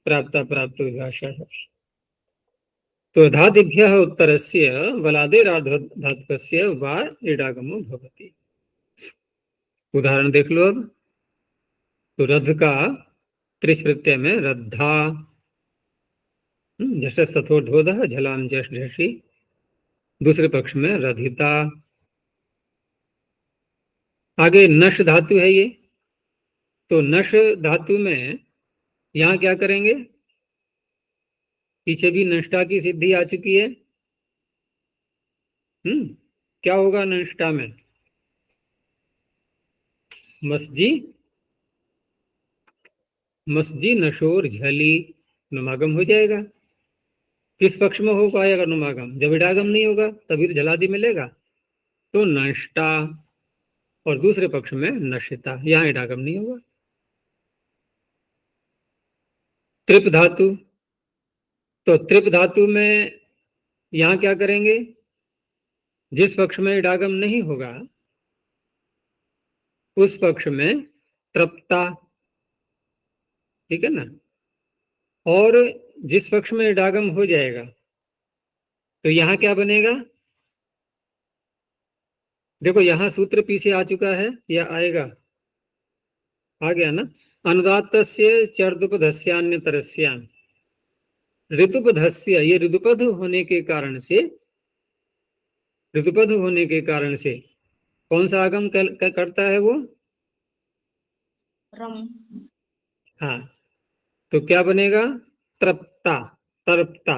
प्राप्त विभाषा है। तो धादिभ्यः उत्तरस्य बलादेरार्धधातुकस्य वा इडागमो भवति। उदाहरण देख लो अब। तो रथ का त्रिच प्रत्यय में रद्धा, झषस तथोर्ध्वोदः झलाम झष झषि, दूसरे पक्ष में रधिता, आगे नश धातु है ये, तो नश धातु में यहां क्या करेंगे, पीछे भी नष्टा की सिद्धि आ चुकी है। क्या होगा नष्टा में, मस्जी मस्जी नशोर झली नुमागम हो जाएगा। किस पक्ष में हो पाएगा नुमागम, जब इडागम नहीं होगा तभी तो झलादि मिलेगा। तो नष्टा और दूसरे पक्ष में नशिता, यहां इडागम नहीं होगा। त्रिप धातु, तो त्रिप धातु में यहां क्या करेंगे, जिस पक्ष में इडागम नहीं होगा उस पक्ष में तृप्ता, ठीक है ना। और जिस पक्ष में इडागम हो जाएगा तो यहां क्या बनेगा, देखो यहां सूत्र पीछे आ चुका है या आएगा, आ गया ना। अनुदात्तस्य चर्दुपधस्यान्यतरस्याम, ऋतुपधस्य, ये ऋतुपध होने के कारण से, ऋतुपध होने के कारण से कौन सा आगम करता है वो, रम। हाँ, तो क्या बनेगा, तृप्ता, तृप्ता।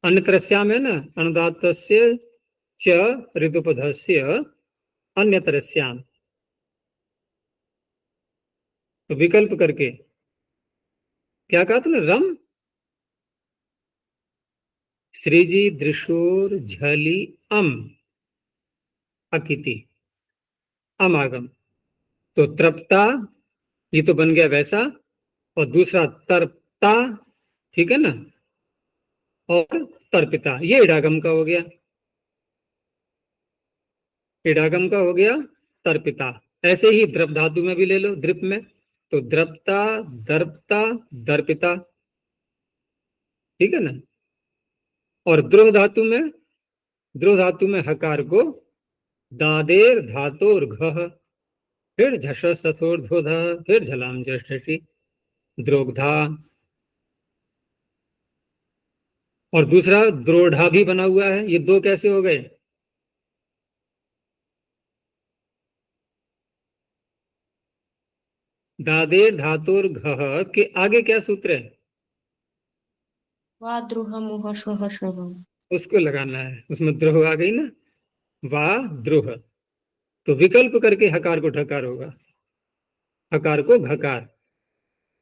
अन्यतरस्याम है ना, अनुदात्तस्य च ऋतुपधस्य अन्यतरस्याम, तो विकल्प करके क्या कहा तुमने, रम सृजी दृशोर झली अम अकिति, अमागम। तो तृप्ता ये तो बन गया वैसा, और दूसरा तर्पता, ठीक है ना, और तर्पिता ये इडागम का हो गया, इडागम का हो गया तर्पिता। ऐसे ही द्रप धातु में भी ले लो, द्रिप में, तो द्रप्ता दर्पता दर्पिता, ठीक है ना। और द्रोह धातु में, द्रोह धातु में हकार को दादेर धातोर घ, फिर झष सथोर धोध, फिर झलाम जष्टि द्रोगधा, और दूसरा द्रोढ़ा भी बना हुआ है। ये दो कैसे हो गए, दादेर धातुर घ के आगे क्या सूत्र है, वा द्रुह मुह शुह शुभ। उसको लगाना है, उसमें द्रोह आ गई ना, वा द्रोह, तो विकल्प करके हकार को ढकार होगा, हकार को घकार।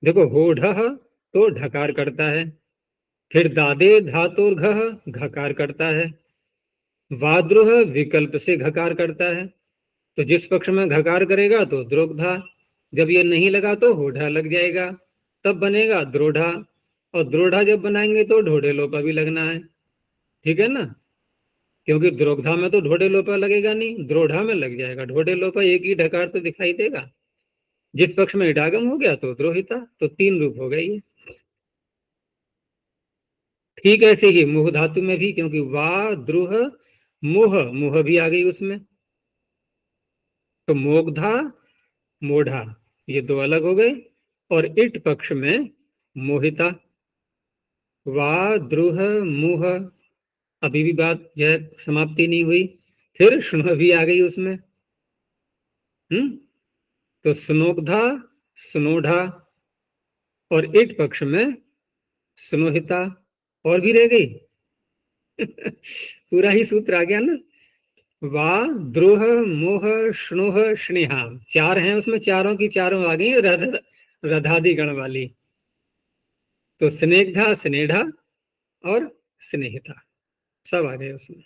देखो हो ढह तो ढकार करता है, फिर दादे धातुर घ घकार करता है, वाद्रोह विकल्प से घकार करता है। तो जिस पक्ष में घकार करेगा तो द्रोग्धा, जब ये नहीं लगा तो होढ़ा लग जाएगा, तब बनेगा द्रोढ़ा, और द्रोढ़ा जब बनाएंगे तो ढोढ़े लोपा भी लगना है, ठीक है ना, क्योंकि द्रोग्धा में तो ढोढ़े लोपा लगेगा नहीं, द्रोढ़ा में लग जाएगा ढोढ़े लोपा, एक ही ढकार तो दिखाई देगा। जिस पक्ष में इडागम हो गया तो द्रोहिता, तो तीन रूप हो गए ये। ठीक ऐसे ही मुह धातु में भी, क्योंकि वा द्रुह मुह, मुह भी आ गई उसमें, तो मोगधा मोढ़ा ये दो अलग हो गए, और इट पक्ष में मोहिता, वा द्रुह मुह, अभी भी बात जो है समाप्ति नहीं हुई, फिर शुण्ह भी आ गई उसमें, तो स्नोग्धा स्नोढ़ा, और इट पक्ष में स्नोहिता, और भी रह गई पूरा ही सूत्र आ गया ना, वा द्रोह मोह श्नोह स्नेहा, चार हैं उसमें, चारों की चारों आ गई रधादि गण वाली, तो स्नेग्धा स्नेढ़ा और स्नेहिता सब आ गए उसमें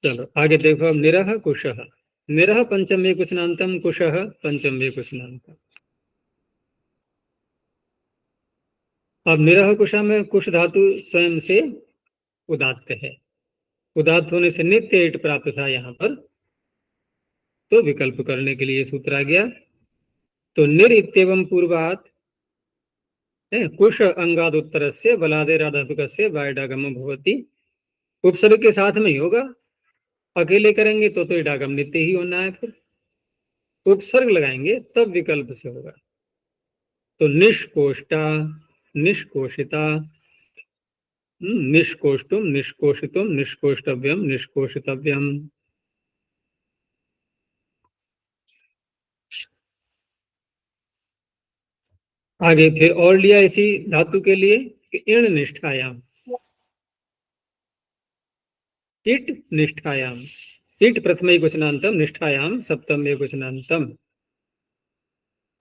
चलो आगे देखो, अब निरह कुशः, निरह पंचमे कुशनांतम, कुशः पंचमे कुशनांतम। अब निरह कुशा में कुश धातु स्वयं से उदात्त है, उदात्त होने से नित्य ईट प्राप्त था यहाँ पर, तो विकल्प करने के लिए सूत्र आ गया। तो निर इत्येवं पूर्वात कुश अंगाद उत्तर से बलादेराधातुक से वाइडागम भवती, उपसर्ग के साथ में ही होगा, अकेले करेंगे तो इडागम नित्य ही होना है, फिर उपसर्ग लगाएंगे तब विकल्प से होगा। तो निष्कोष्टा निष्कोषिता, निष्कोष्टुम, निष्कोषितुम, निष्कोष्टव्यम, निष्कोषितव्यम। आगे फिर और लिया इसी धातु के लिए कि इण निष्ठायाम, इट निष्ठायाम, इट प्रथम एकवचनांतम, निष्ठायाम सप्तम एकवचनांतम।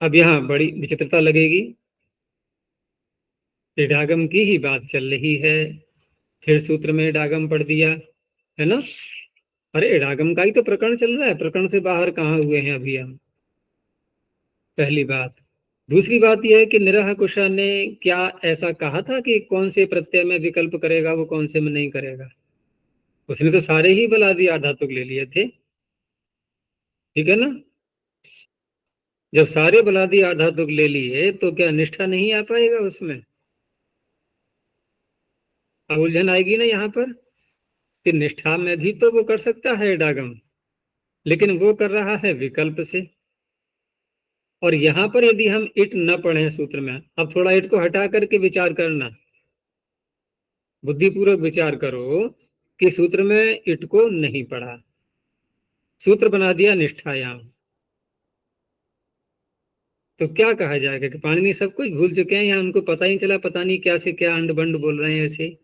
अब यहाँ बड़ी विचित्रता लगेगी, इडागम की ही बात चल रही है, फिर सूत्र में इडागम पढ़ दिया है ना। अरे इडागम का ही तो प्रकरण चल रहा है, प्रकरण से बाहर कहाँ हुए हैं अभी हम, पहली बात। दूसरी बात यह है कि निरह कुशा ने क्या ऐसा कहा था कि कौन से प्रत्यय में विकल्प करेगा, वो कौन से में नहीं करेगा? उसने तो सारे ही बलादी आधातुक ले लिए थे, ठीक है ना। जब सारे बलादी आधातुक ले लिए तो क्या निष्ठा नहीं आ पाएगा उसमें? अब उलझन आएगी ना यहाँ पर कि निष्ठा में भी तो वो कर सकता है इडागम, लेकिन वो कर रहा है विकल्प से। और यहां पर यदि हम इट न पढ़े सूत्र में, अब थोड़ा इट को हटा करके विचार करना, बुद्धिपूर्वक विचार करो कि सूत्र में इट को नहीं पढ़ा, सूत्र बना दिया निष्ठायाम, तो क्या कहा जाएगा कि पाणिनि सब कुछ भूल चुके हैं या उनको पता ही चला, पता नहीं क्या से क्या अंड बंड बोल रहे हैं ऐसे।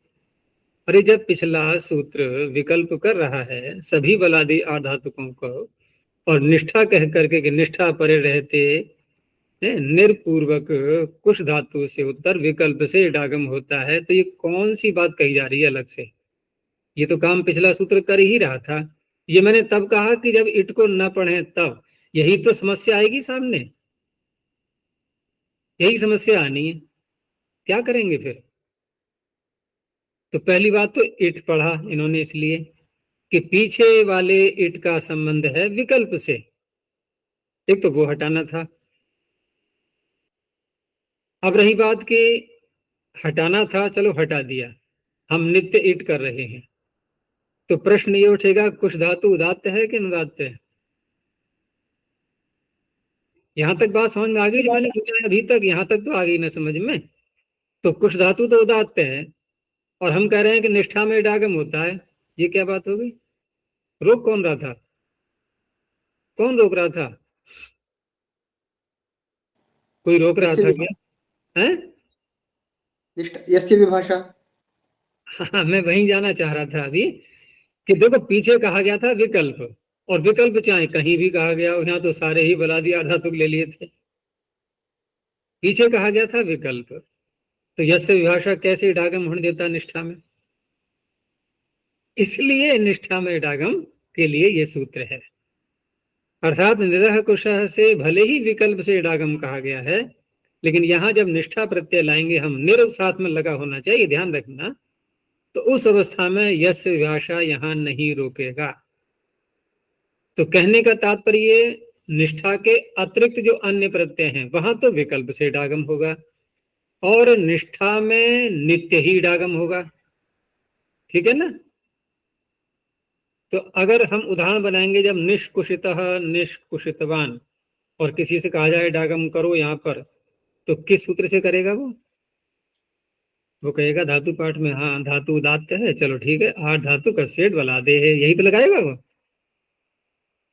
अरे जब पिछला सूत्र विकल्प कर रहा है सभी बलादी आधातुकों को और निष्ठा कह करके कि निष्ठा परे रहते निर्पूर्वक कुछ धातु से उत्तर विकल्प से इडागम होता है, तो ये कौन सी बात कही जा रही है अलग से? ये तो काम पिछला सूत्र कर ही रहा था। ये मैंने तब कहा कि जब इट को न पढ़े तब, यही तो समस्या आएगी सामने, यही समस्या आनी है, क्या करेंगे फिर? तो पहली बात तो इट पढ़ा इन्होंने इसलिए कि पीछे वाले इट का संबंध है विकल्प से, एक तो वो हटाना था। अब रही बात कि हटाना था, चलो हटा दिया, हम नित्य इट कर रहे हैं, तो प्रश्न ये उठेगा कुछ धातु उदात्त है कि अनुदात्त है? यहां तक बात समझ में आ गई जो मैंने पूछा अभी तक? यहां तक तो आ गई ना समझ में। तो कुछ धातु तो उदात्त है और हम कह रहे हैं कि निष्ठा में इडागम होता है, ये क्या बात हो गई? रोक कौन रहा था, कौन रोक रहा था? कोई रोक रहा था क्या? है यस्य विभाषा। हाँ, मैं वहीं जाना चाह रहा था अभी कि देखो पीछे कहा गया था विकल्प, और विकल्प चाहे कहीं भी कहा गया हो, यहाँ तो सारे ही बलादी आधातुक ले लिए थे, पीछे कहा गया था विकल्प, तो यस्य विभाषा कैसे इडागम होने देता निष्ठा में? इसलिए निष्ठा में इडागम के लिए ये सूत्र है। अर्थात निरह कुशः से भले ही विकल्प से इडागम कहा गया है, लेकिन यहां जब निष्ठा प्रत्यय लाएंगे हम, निर साथ में लगा होना चाहिए, ध्यान रखना, तो उस अवस्था में यस्य विभाषा यहां नहीं रोकेगा। तो कहने का तात्पर्य निष्ठा के अतिरिक्त जो अन्य प्रत्यय हैं वहां तो विकल्प से इडागम होगा, और निष्ठा में नित्य ही इडागम होगा, ठीक है ना। तो अगर हम उदाहरण बनाएंगे जब निष्कुशितः निष्कुशितवान, और किसी से कहा जाए इडागम करो यहाँ पर, तो किस सूत्र से करेगा वो कहेगा धातु पाठ में, हाँ धातु उदात्त है, चलो ठीक है, आठ धातु का सेठ बला दे है, यही पे लगाएगा वो,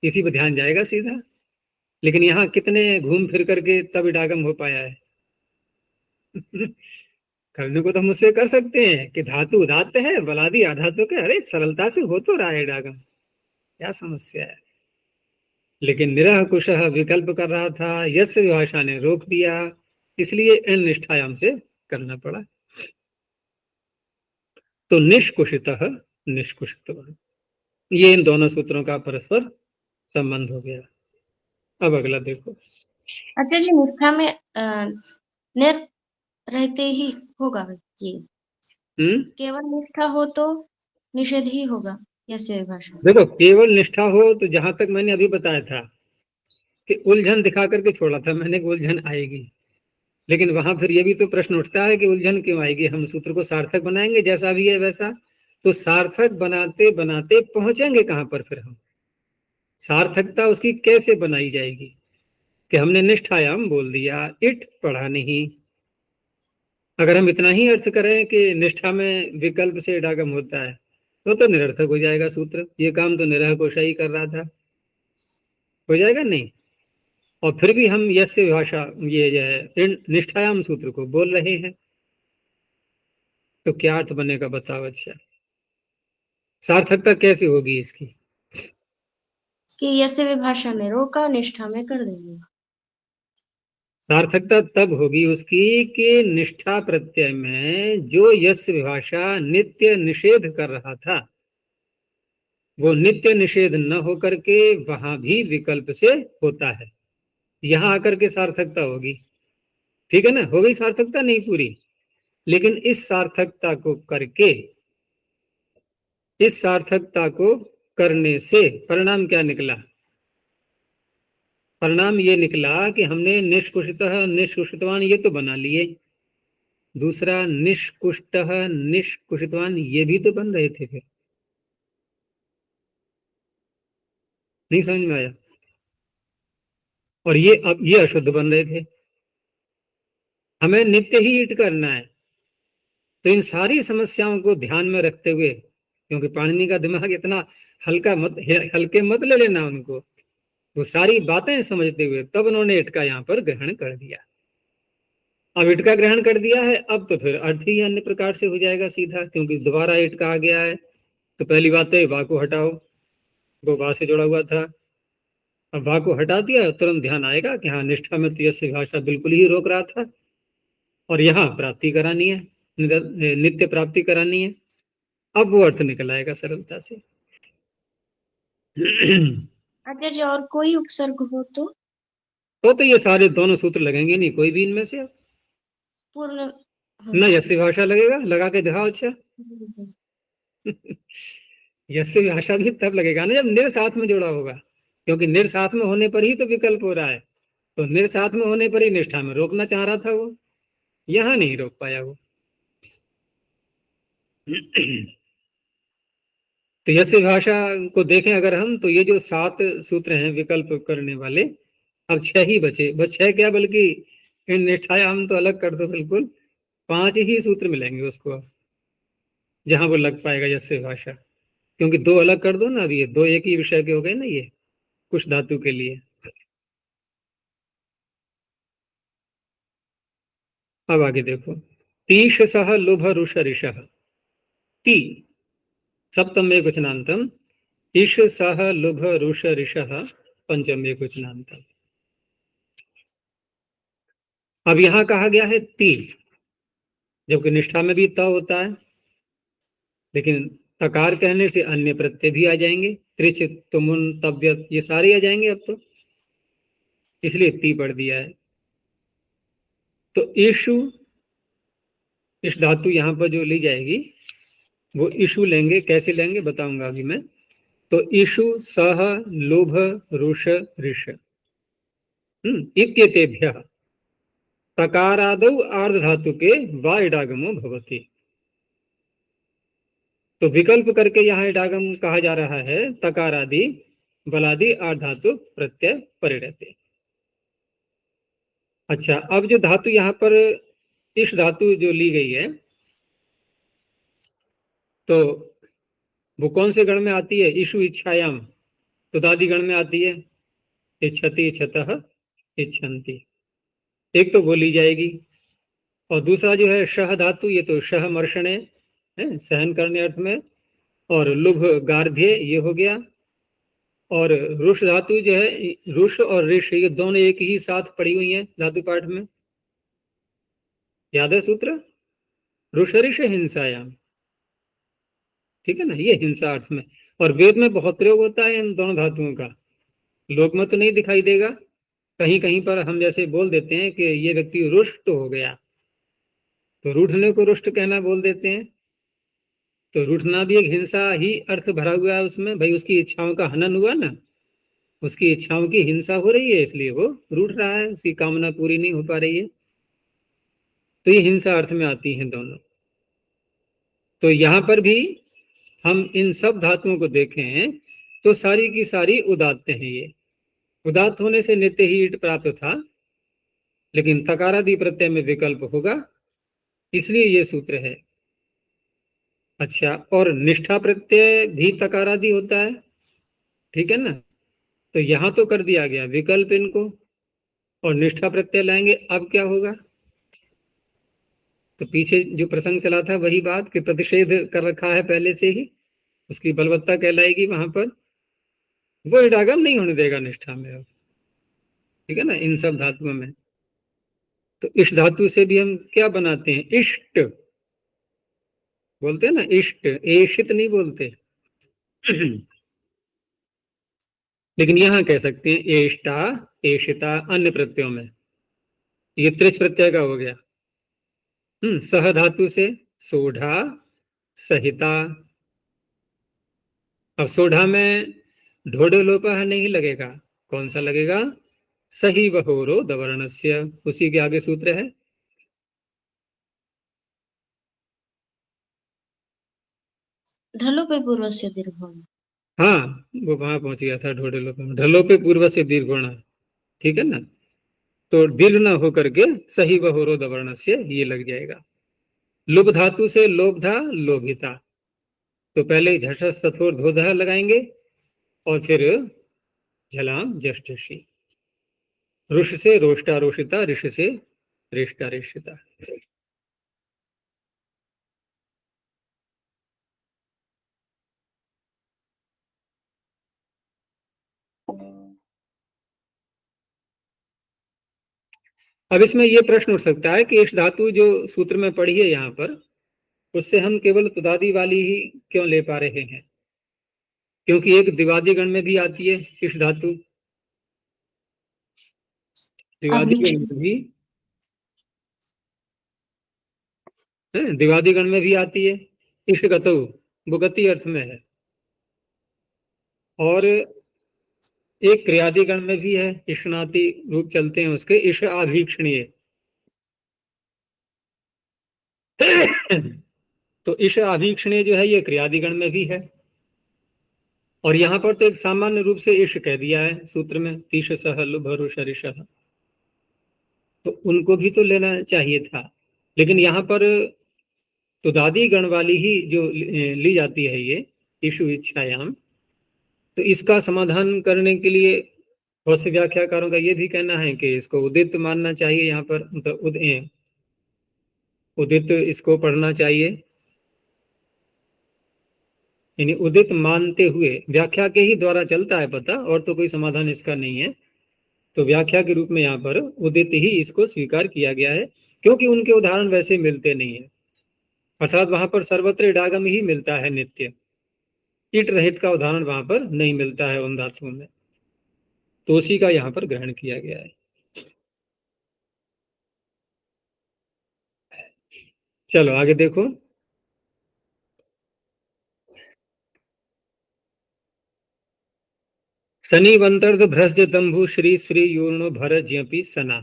इसी पे ध्यान जाएगा सीधा। लेकिन यहाँ कितने घूम फिर करके तब इडागम हो पाया है करने को तो हम उससे कर सकते हैं कि धातु उदात्त है बलादी आधातु के, अरे सरलता से हो तो रहा है इडागम, क्या समस्या है? लेकिन निरह कुशः विकल्प कर रहा था, यस्य विभाषा ने रोक दिया, इसलिए इन निष्ठायाम से करना पड़ा। तो निष्कुशितः निष्कुशितवान, ये इन दोनों सूत्रों का परस्पर संबंध हो गया। अब अगला देखो। अच्छा जी, निष्ठा में निर रहते ही होगा ये, केवल निष्ठा हो तो निषेध ही होगा यस्य विभाषा। देखो केवल निष्ठा हो तो जहां तक मैंने अभी बताया था कि उलझन दिखा करके छोड़ा था मैंने कि उलझन आएगी, लेकिन वहां फिर ये भी तो प्रश्न उठता है कि उलझन क्यों आएगी? हम सूत्र को सार्थक बनाएंगे जैसा भी है वैसा, तो सार्थक बनाते बनाते पहुंचेंगे कहां पर फिर हम? सार्थकता उसकी कैसे बनाई जाएगी कि हमने निष्ठायाम बोल दिया, इट पढ़ा नहीं, अगर हम इतना ही अर्थ करें कि निष्ठा में विकल्प से इडागम होता है तो निरर्थक हो जाएगा सूत्र। ये काम तो निरह कोशाई कर रहा था, हो जाएगा नहीं। और फिर भी हम यस्य भाषा ये जो है निष्ठायाम सूत्र को बोल रहे हैं, तो क्या अर्थ बनेगा बताओ। अच्छा, सार्थकता कैसे होगी इसकी? कि यस्य विभाषा में रोका, निष्ठा में कर देंगे। सार्थकता तब होगी उसकी कि निष्ठा प्रत्यय में जो यस्य विभाषा नित्य निषेध कर रहा था, वो नित्य निषेध न होकर के वहां भी विकल्प से होता है, यहां आकर के सार्थकता होगी। ठीक है ना, हो गई सार्थकता नहीं पूरी। लेकिन इस सार्थकता को करके, इस सार्थकता को करने से परिणाम क्या निकला? परिणाम ये निकला कि हमने निष्कुषितः निष्कुषितवान ये तो बना लिए, दूसरा निष्कुष्टः निष्कुषितवान ये भी तो बन रहे थे, फिर नहीं समझ में आया। और ये अब ये अशुद्ध बन रहे थे। हमें नित्य ही ईट करना है, तो इन सारी समस्याओं को ध्यान में रखते हुए, क्योंकि पाणिनि का दिमाग इतना हल्के मत ले लेना उनको, वो सारी बातें समझते हुए तब उन्होंने इटका यहाँ पर ग्रहण कर दिया। अब इटका ग्रहण कर दिया है, अब तो फिर अर्थ ही अन्य प्रकार से हो जाएगा सीधा, क्योंकि दोबारा इटका आ गया है। तो पहली बात तो वा को हटाओ, वो वा से जुड़ा हुआ था। अब वा को हटा दिया, तुरंत ध्यान आएगा कि हाँ, निष्ठा में तो यस्य भाषा बिल्कुल ही रोक रहा था, और यहाँ प्राप्ति करानी है, नित्य प्राप्ति करानी है। अब वो अर्थ निकल आएगा सरलता से। आचार्य जी, और कोई उपसर्ग हो तो ये सारे दोनों सूत्र लगेंगे नहीं कोई भी इनमें से। पूर्ण न यस्य भाषा लगेगा, लगा के दिखाओ। अच्छा, यस्य भाषा भी तब लगेगा ना जब निर साथ में जुड़ा होगा, क्योंकि निर साथ में होने पर ही तो विकल्प हो रहा है। तो निर साथ में होने पर ही निष्ठा में रोकना चाह रहा था वो, यहां नहीं रोक पाया वो। तो यस्य भाषा को देखें अगर हम, तो ये जो 7 सूत्र हैं विकल्प करने वाले, अब 6 ही बचे। बस 6 क्या, बल्कि इन निष्ठायाम तो अलग कर दो, बिल्कुल 5 ही सूत्र मिलेंगे उसको जहां वो लग पाएगा यस्य भाषा। क्योंकि 2 अलग कर दो ना, अभी ये 2 एक ही विषय के हो गए ना, ये कुछ धातु के लिए। अब आगे देखो, तीश सह लुभ रुष ऋषः, ती सप्तम एक वचनांतम, ईश सह लुभ रुष ऋषः पंचम एक वचनांतम। अब यहां कहा गया है ती, जबकि निष्ठा में भी त होता है, लेकिन तकार कहने से अन्य प्रत्यय भी आ जाएंगे, त्रिच तुमुन तव्यत ये सारे आ जाएंगे अब तो, इसलिए ती पढ़ दिया है। तो ईशु, इस धातु यहाँ पर जो ली जाएगी वो इशु लेंगे। कैसे लेंगे बताऊंगा अभी मैं। तो इशु सह लुभ रुष ऋष इत्येतेभ्यः तकारादौ आर्ध धातु के वा इडागमो भवति। तो विकल्प करके यहाँ इडागम कहा जा रहा है, तकारादि बलादि आर्ध धातु प्रत्यय परिणते। अच्छा, अब जो धातु यहाँ पर इस धातु जो ली गई है, तो वो कौन से गण में आती है? इशु इच्छायाम, तो दादी गण में आती है। इच्छति इच्छतः इच्छन्ति, एक तो वो ली जाएगी। और दूसरा जो है शह धातु, ये तो शह मर्षणे है, सहन करने अर्थ में, और लुभ गार्ध्य ये हो गया। और रुष धातु जो है, रुष और ऋष ये दोनों एक ही साथ पड़ी हुई हैं धातु पाठ में, याद है सूत्र? रुष ऋष हिंसायाम, ठीक है ना, ये हिंसा अर्थ में। और वेद में बहुत प्रयोग होता है इन दोनों धातुओं का, लोक में तो नहीं दिखाई देगा। कहीं कहीं पर हम जैसे बोल देते हैं कि ये व्यक्ति रुष्ट हो गया, तो रूठने को रुष्ट कहना बोल देते हैं। तो रूठना भी एक हिंसा ही अर्थ भरा हुआ है उसमें, भाई उसकी इच्छाओं का हनन हुआ ना, उसकी इच्छाओं की हिंसा हो रही है, इसलिए वो रूठ रहा है, उसकी कामना पूरी नहीं हो पा रही है। तो ये हिंसा अर्थ में आती हैं दोनों। तो यहाँ पर भी हम इन सब धातुओं को देखें तो सारी की सारी उदात्त हैं। ये उदात्त होने से नित्य ही ईट प्राप्त था, लेकिन तकारादि प्रत्यय में विकल्प होगा, इसलिए ये सूत्र है। अच्छा, और निष्ठा प्रत्यय भी तकारादि होता है, ठीक है ना। तो यहां तो कर दिया गया विकल्प इनको, और निष्ठा प्रत्यय लाएंगे, अब क्या होगा। तो पीछे जो प्रसंग चला था वही बात कि प्रतिषेध कर रखा है पहले से ही, उसकी बलवत्ता कहलाएगी वहां पर, वो इडागम नहीं होने देगा निष्ठा में अब, ठीक है ना, इन सब धातुओं में। तो इस धातु से भी हम क्या बनाते हैं, इष्ट बोलते हैं ना, इष्ट, एषित नहीं बोलते। लेकिन यहां कह सकते हैं एष्टा, एषिता, अन्य प्रत्ययों में। ये त्रिश प्रत्यय का हो गया। सह धातु से सोढ़ा, सहिता। अब सोढ़ा में ढोढ़ लोप नहीं लगेगा, कौन सा लगेगा, सही वहोरो दवर्णस्य, उसी के आगे सूत्र है। ढलो पे पूर्व से दीर्घ। हाँ, वो वहां पहुंच गया था ढोढ़ लोप में, ढलो पे पूर्व से दीर्घ होना, ठीक है ना। तो दीर्घ न होकर के सही वहोरो दवर्णस्य ये लग जाएगा। लुभ धातु से लोभधा, लोभिता। तो पहले झषस तथोर धोधा लगाएंगे, और फिर झलाम जष्टशी। ऋष से रोष्टा रोषिता, ऋष से रेष्टा रेषिता। अब इसमें यह प्रश्न उठ सकता है कि इस धातु जो सूत्र में पढ़ी है यहाँ पर, उससे हम केवल तुदादी वाली ही क्यों ले पा रहे हैं, क्योंकि एक दिवादी गण में भी आती है इस धातु, दिवादी गण में भी, दिवादी गण में भी आती है। इष्टगतौ वो गति अर्थ में है, और एक क्रियादि गण में भी है, इष्णाति रूप चलते हैं उसके, इष आभीक्षणीय। तो इष आभीक्षणीय जो है ये क्रियादिगण में भी है, और यहाँ पर तो एक सामान्य रूप से इष कह दिया है सूत्र में, तीश सह लुभरु शरिशः, तो उनको भी तो लेना चाहिए था। लेकिन यहाँ पर तुदादी गण वाली ही जो ली जाती है ये इषु इच्छायाम, तो इसका समाधान करने के लिए बहुत से व्याख्याकारों का ये भी कहना है कि इसको उदित मानना चाहिए, यहाँ पर मतलब उदित इसको पढ़ना चाहिए, यानी उदित मानते हुए, व्याख्या के ही द्वारा चलता है पता, और तो कोई समाधान इसका नहीं है। तो व्याख्या के रूप में यहाँ पर उदित ही इसको स्वीकार किया गया है, क्योंकि उनके उदाहरण वैसे मिलते नहीं है, अर्थात वहां पर सर्वत्र इडागम ही मिलता है नित्य, ईट रहित का उदाहरण वहां पर नहीं मिलता है उन धातुओं में, तो उसी का यहाँ पर ग्रहण किया गया है। चलो आगे देखो। शनि वंतर्द भ्रज दंभु श्री श्री यूर्ण भर ज्ञपि सना।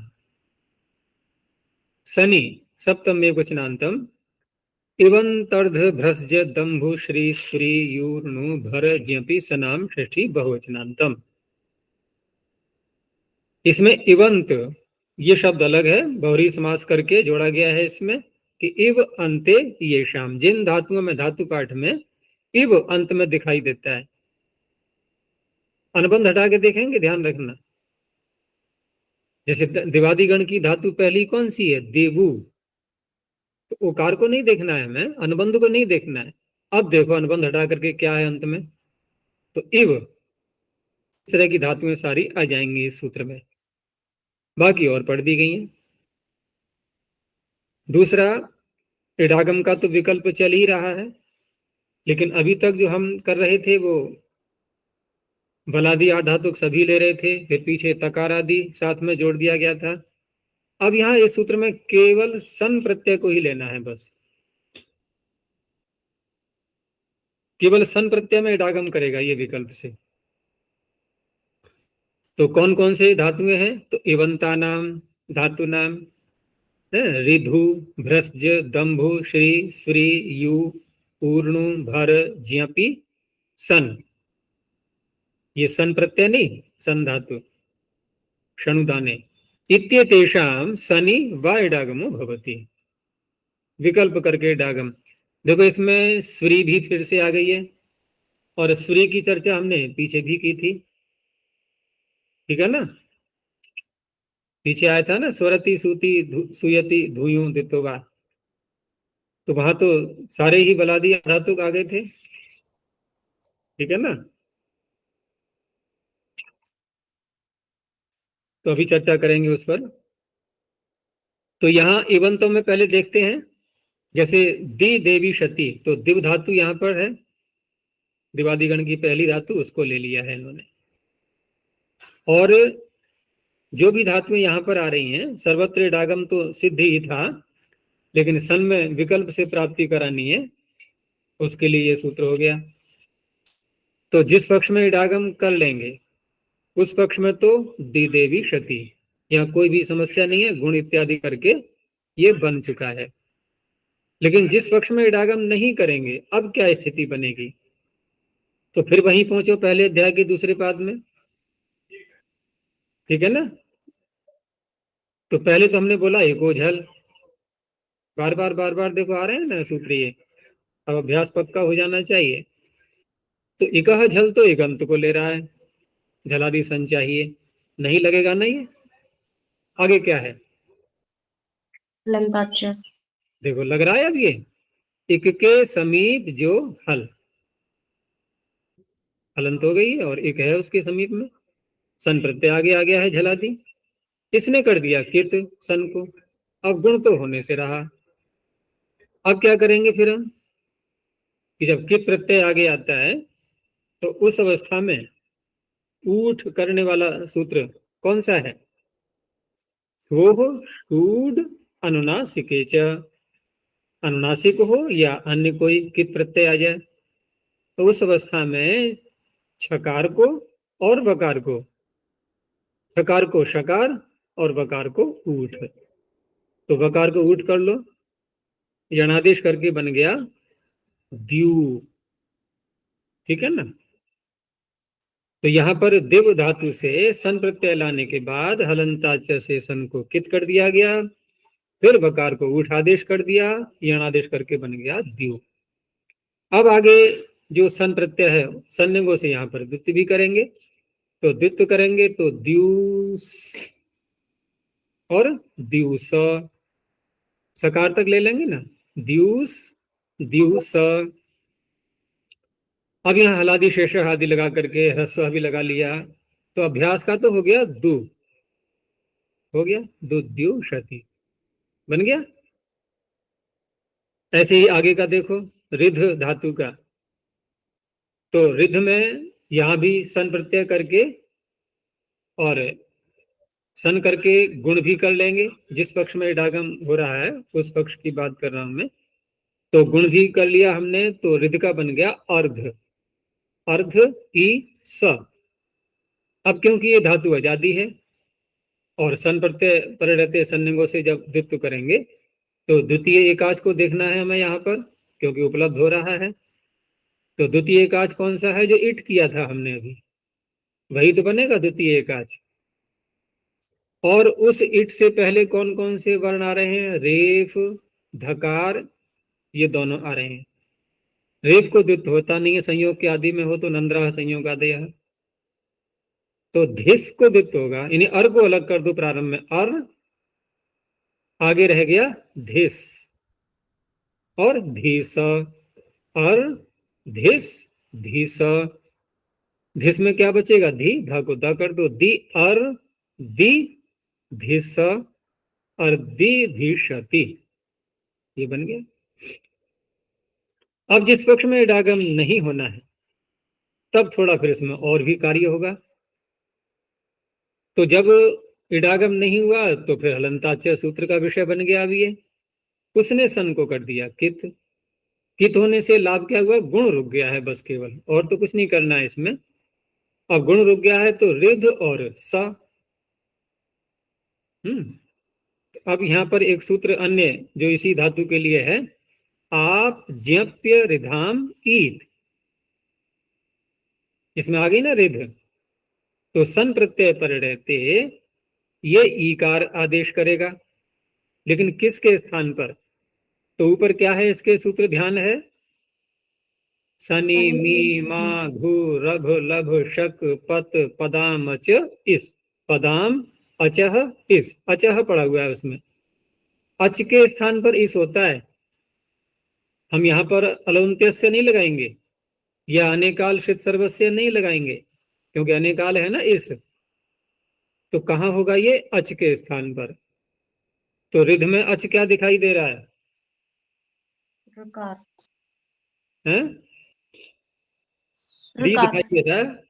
शनि सप्तम एक वचनांतम, इवंतर्ध भ्रज दंभु श्री श्री यूर्ण भर ज्ञपि सनाम षष्ठी बहुवचनांतम। इसमें इवंत ये शब्द अलग है, बहुरी समास करके जोड़ा गया है इसमें, कि इव अंते ये शाम, जिन धातुओं में धातु पाठ में इव अंत में दिखाई देता है, अनुबंध हटा के देखेंगे, ध्यान रखना। जैसे दिवादी गण की धातु पहली कौन सी है, देवु, तो ओकार को नहीं देखना है हमें, अनुबंध को नहीं देखना है। अब देखो अनुबंध हटा करके क्या है अंत में, तो इव, इस तरह की धातुएं सारी आ जाएंगी इस सूत्र में, बाकी और पढ़ दी गई हैं। दूसरा, इडागम का तो विकल्प चल ही रहा है, लेकिन अभी तक जो हम कर रहे थे वो बलादि आधातुक सभी ले रहे थे, फिर पीछे तकार आदि साथ में जोड़ दिया गया था। अब यहाँ इस सूत्र में केवल सन प्रत्यय को ही लेना है बस, केवल सन प्रत्यय में इडागम करेगा ये विकल्प से। तो कौन कौन से धातुएं हैं, तो इवंता नाम धातु नाम, रिधु भ्रस्ज दंभु श्री श्री यु पूर्णु भर ज्ञपि सन, ये सन प्रत्यय नहीं, सन धातु, क्षणुदाने इत्येतेषां सनि वा इडागमो भवति। विकल्प करके डागम। देखो इसमें स्वी भी फिर से आ गई है, और स्वी की चर्चा हमने पीछे भी की थी, ठीक है ना। पीछे आया था ना, स्वरती सूती सुयति धुयू दितोबा, तो वहां तो सारे ही बलादी धातुक आ गए थे, ठीक है ना। तो अभी चर्चा करेंगे उस पर। तो यहाँ इवंतों में पहले देखते हैं, जैसे दि देवी शती, तो दिव धातु यहाँ पर है, दिवादिगण की पहली धातु, उसको ले लिया है इन्होंने। और जो भी धातुएं यहाँ पर आ रही हैं, सर्वत्र डागम तो सिद्ध ही था, लेकिन सन में विकल्प से प्राप्ति करानी है, उसके लिए ये सूत्र हो गया। तो जिस पक्ष में इडागम कर लेंगे उस पक्ष में तो दी देवी क्षति, यहाँ कोई भी समस्या नहीं है, गुण इत्यादि करके ये बन चुका है। लेकिन जिस पक्ष में इडागम नहीं करेंगे, अब क्या स्थिति बनेगी, तो फिर वहीं पहुंचो पहले अध्याय के दूसरे पाद में, ठीक है ना। तो पहले तो हमने बोला एको झल, बार बार देखो आ रहे हैं ना सूत्र ये, अब अभ्यास पक्का हो जाना चाहिए। तो इकह झल तो इगंत को ले रहा है, झलादि सन चाहिए, नहीं लगेगा ना ये। आगे क्या है, लंताक्षर। देखो लग रहा है अब ये, इक के समीप जो हल, हलंत हो गई है और एक है उसके समीप में, सन प्रत्यय आगे आ गया है झलादि, इसने कर दिया कित सन को, अब गुण तो होने से रहा। अब क्या करेंगे फिर हम, कि जब कित प्रत्यय आगे आता है तो उस अवस्था में ऊठ करने वाला सूत्र कौन सा है, वो हो शूड अनुनासिके च, अनुनासिक हो या अन्य कोई कित प्रत्यय आ जाए, तो उस अवस्था में छकार को और वकार को, छकार को शकार और वकार को ऊठ, तो वकार को ऊठ कर लो, यणादेश करके बन गया द्यू, ठीक है ना। तो यहाँ पर दिव धातु से सन प्रत्यय लाने के बाद हलंताच से सन को कित कर दिया गया, फिर वकार को ऊठ आदेश कर दिया, यणादेश करके बन गया द्यू। अब आगे जो सन प्रत्यय है सन्निगों से यहाँ पर द्वित्व भी करेंगे, तो द्वित्व करेंगे तो द्यूस और द्यूस, सकार तक ले लेंगे ना, द्यूस द्यूस। अब यहाँ हलादि शेष आदि लगा करके ह्रस्व भी लगा लिया, तो अभ्यास का तो हो गया दु, हो गया दुद्यु क्षति बन गया। ऐसे ही आगे का देखो रिध धातु का, तो रिध में यहां भी सन प्रत्यय करके और सन करके गुण भी कर लेंगे, जिस पक्ष में इडागम हो रहा है उस पक्ष की बात कर रहा हूं मैं, तो गुण भी कर लिया हमने, तो रिध का बन गया अर्ध, अर्ध ई स। अब क्योंकि ये धातु आजादी है और सन प्रत्यय पर रहते सन्निगों से जब द्वित्व करेंगे, तो द्वितीय एकाच को देखना है हमें यहाँ पर, क्योंकि उपलब्ध हो रहा है। तो द्वितीय एकाच कौन सा है, जो इट किया था हमने अभी, वही तो बनेगा द्वितीय एकाच। और उस इट से पहले कौन कौन से वर्ण आ रहे हैं, रेफ धकार, ये दोनों आ रहे हैं। रेफ को द्वित्व होता नहीं है, संयोग के आदि में हो तो नंद्रा संयोग आदि है, तो धिस को द्वित्व होगा, यानी अर को अलग कर दो प्रारंभ में, अर आगे रह गया धिस और धीस, अर धिस धीस, धिस में क्या बचेगा, धी, धा को दा कर दो, दी अर दी धिस और दी धीशति, ये बन गया। अब जिस पक्ष में इडागम नहीं होना है तब थोड़ा फिर इसमें और भी कार्य होगा। तो जब इडागम नहीं हुआ तो फिर हलंताच सूत्र का विषय बन गया। अब ये उसने सन को कर दिया कित, कित होने से लाभ क्या हुआ, गुण रुक गया है बस केवल, और तो कुछ नहीं करना है इसमें। अब गुण रुक गया है तो रिध और सा। अब यहाँ पर एक सूत्र अन्य जो इसी धातु के लिए है, आप ज्ञप्य रिधाम ईद, इसमें आ गई ना रिध, तो सन प्रत्यय पर रहते ये ईकार आदेश करेगा, लेकिन किसके स्थान पर, तो ऊपर क्या है इसके सूत्र ध्यान है? सनि सनि, मी मा घु रघ लघ शक पत पदाम अच इस। पदाम अचह इस, अचह पड़ा हुआ है उसमें, अच के स्थान पर इस होता है। हम यहाँ पर अलौंत्य से नहीं लगाएंगे या अनेकाल शित सर्वस्य नहीं लगाएंगे, क्योंकि अनेकाल है ना इस, तो कहाँ होगा ये? अच के स्थान पर। तो रिध में अच क्या दिखाई दे रहा है? ऋकार, हैं? री ऋकार, दिखाई दे रहा है।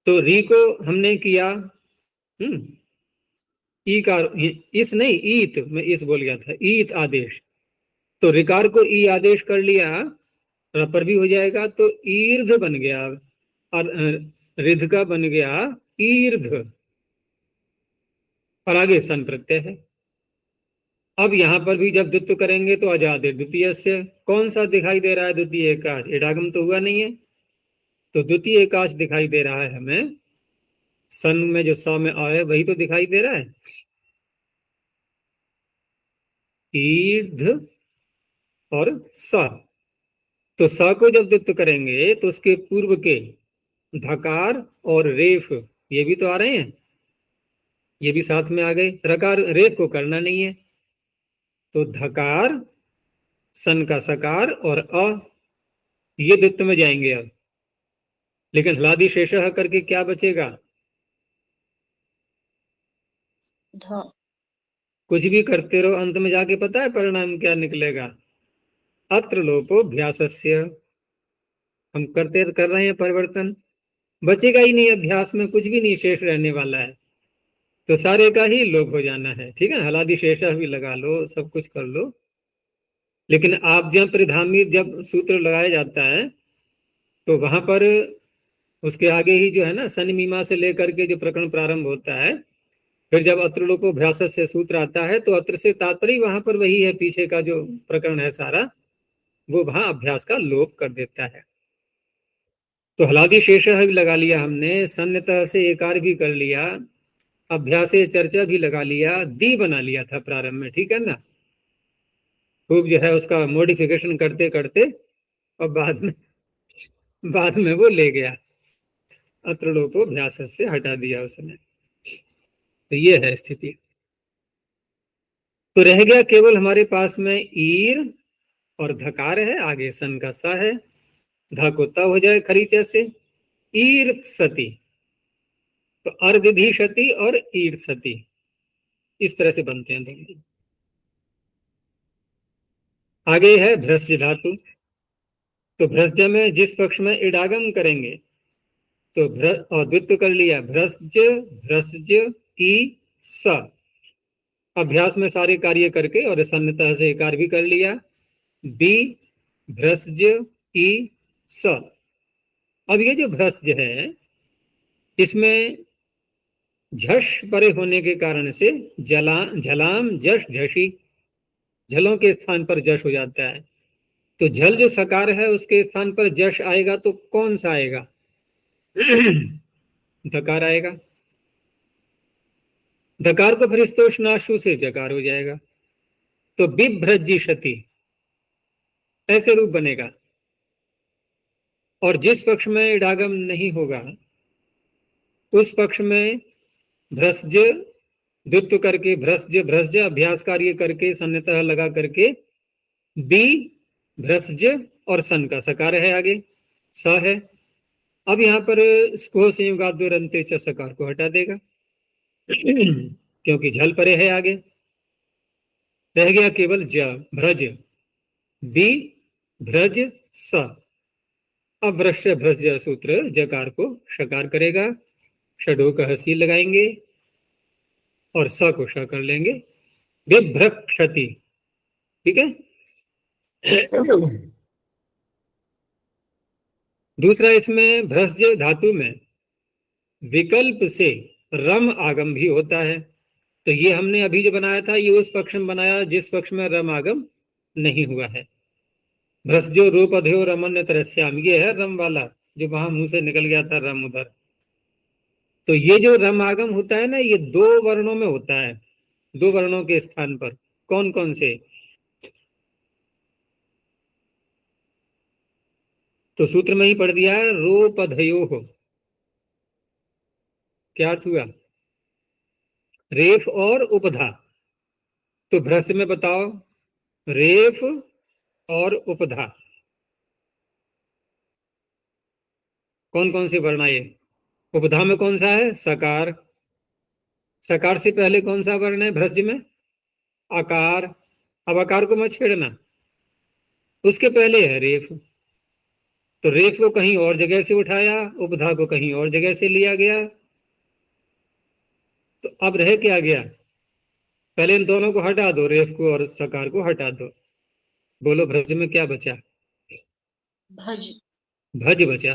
तो री को हमने किया ई का, इस नहीं ईत, मैं इस बोल गया था, ईत आदेश। तो रिकार को ई आदेश कर लिया, पर भी हो जाएगा, तो ईर्ध बन गया। और रिध का बन गया ईर्ध, और आगे सन प्रत्यय है। अब यहां पर भी जब द्वित्व करेंगे तो आजाद है द्वितीय से। कौन सा दिखाई दे रहा है द्वितीय एकाश? इडागम तो हुआ नहीं है, तो द्वितीय एकाश दिखाई दे रहा है हमें। सन में जो स में आ है वही तो दिखाई दे रहा है, ईर्ध और स। तो स को जब द्वित्व करेंगे तो उसके पूर्व के धकार और रेफ ये भी तो आ रहे हैं, ये भी साथ में आ गए। रकार रेफ को करना नहीं है, तो धकार, सन का सकार और अ, ये द्वित्व में जाएंगे अब। लेकिन हलादि शेषः करके क्या बचेगा? ध, कुछ भी करते रहो, अंत में जाके पता है परिणाम क्या निकलेगा? अत्र लोपोऽभ्यासस्य। हम करते कर रहे हैं परिवर्तन, बचेगा ही नहीं, अभ्यास में कुछ भी नहीं शेष रहने वाला है, तो सारे का ही लोप हो जाना है। ठीक है, हलादि शेषः भी लगा लो, सब कुछ कर लो। लेकिन आप जब परिधामी जब सूत्र लगाया जाता है तो वहां पर उसके आगे ही जो है ना सन मीमा से लेकर के जो प्रकरण प्रारंभ होता है, फिर जब अत्र लोपोऽभ्यास से सूत्र आता है तो अत्र से तात्पर्य वहां पर वही है, पीछे का जो प्रकरण है सारा वो वहां अभ्यास का लोप कर देता है। तो हलादि शेषः भी लगा लिया हमने, सन्नतः से एकार भी कर लिया, अभ्यासे चर्चा भी लगा लिया, दी बना लिया था प्रारंभ में। ठीक है ना, खूब जो है उसका मॉडिफिकेशन करते करते और बाद में वो ले गया, अत्र लोपोऽभ्यास से हटा दिया उसने। तो ये है स्थिति। तो रह गया केवल हमारे पास में ईर और धकार है, आगे सन का सा है, धा को त हो जाए खरीचे से, ईर सती। तो अर्धधि क्षति और ईर सती इस तरह से बनते हैं दोनों। आगे है भ्रस्ज धातु। तो भ्रस्ज में जिस पक्ष में इडागम करेंगे तो और द्वित्व कर लिया, भ्रस्ज भ्रस्ज ई स। अभ्यास में सारे कार्य करके और सन्नतः से एकार भी कर लिया, बी भ्रस्ज ई स। अब ये जो भ्रस्ज है इसमें झष परे होने के कारण से झलाम जश झशी, झलों के स्थान पर जश हो जाता है। तो झल जो सकार है उसके स्थान पर जश आएगा तो कौन सा आएगा? धकार आएगा। धकार को फिर स्तोषनाशु से जकार हो जाएगा, तो बिभ्रजिष्यति ऐसे रूप बनेगा। और जिस पक्ष में इडागम नहीं होगा उस पक्ष में भ्रस्ज द्वित्व करके, भ्रस्ज भ्रस्ज अभ्यास कार्य करके सन्नतः लगा करके, बी भ्रस्ज और सन का सकार है आगे स है। अब यहाँ पर स्को संयुगाद्वरन्ते च सकार को हटा देगा क्योंकि झल परे है आगे। रह गया केवल ज भ्रज, बी भ्रज स। अब वृक्ष भ्रज सूत्र जकार को शकार करेगा, षडो का हसी लगाएंगे और स को श कर लेंगे, विभ्रक्षति। ठीक है। दूसरा इसमें भ्रस्ज धातु में विकल्प से रम आगम भी होता है। तो ये हमने अभी जो बनाया था ये उस पक्ष में बनाया जिस पक्ष में रम आगम नहीं हुआ है। भ्रस्जो रूप अध्यो रमन्य तरस्याम, ये है रम वाला जो वहां मुंह से निकल गया था रम उधर। तो ये जो रम आगम होता है ना ये दो वर्णों में होता है, दो वर्णों के स्थान पर। कौन कौन से? तो सूत्र में ही पढ़ दिया है, रोपधयो हो। क्या अर्थ हुआ? रेफ और उपधा। तो भ्रस्य में बताओ, रेफ और उपधा कौन कौन से वर्ण आए? उपधा में कौन सा है? सकार। सकार से पहले कौन सा वर्ण है भ्रस्य में? आकार। अब आकार को मत छेड़ना, उसके पहले है रेफ। तो रेफ को कहीं और जगह से उठाया, उपधा को कहीं और जगह से लिया गया। तो अब रह क्या गया? पहले इन दोनों को हटा दो, रेफ को और सकार को हटा दो। बोलो भ्रज में क्या बचा? भज। भज बचा।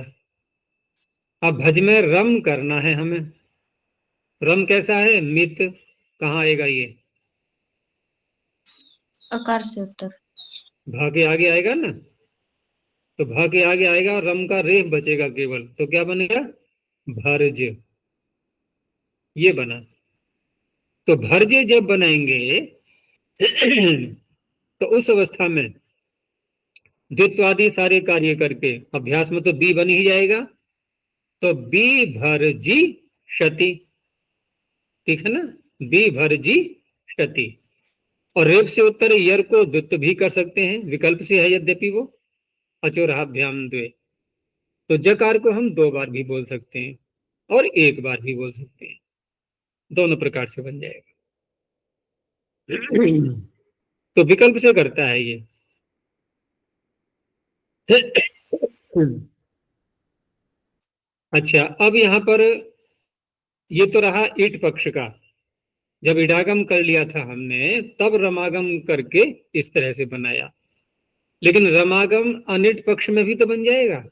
अब भज में रम करना है हमें। रम कैसा है? मित। कहाँ आएगा ये? अकार से उत्तर। भा के आगे आएगा ना, तो भा के आगे आएगा और रम का रेफ बचेगा केवल। तो क्या बनेगा? भर्ज। ये बना। तो भर्ज जब बनाएंगे तो उस अवस्था में द्वित्वादि सारे कार्य करके अभ्यास में तो बी बन ही जाएगा। तो बी भर्जी क्षति, ठीक है ना? बी भर्जी क्षति। और रेप से उत्तर यर को द्वित्व भी कर सकते हैं, विकल्प से है यद्यपि वो, अचोराभ्याम द्वे। तो जकार को हम 2 बार भी बोल सकते हैं और 1 बार भी बोल सकते हैं, दोनों प्रकार से बन जाएगा। तो विकल्प से करता है ये। अच्छा, अब यहां पर ये तो रहा ईट पक्ष का। जब इडागम कर लिया था हमने, तब रमागम करके इस तरह से बनाया। लेकिन रमागम अनिट पक्ष में भी तो बन जाएगा।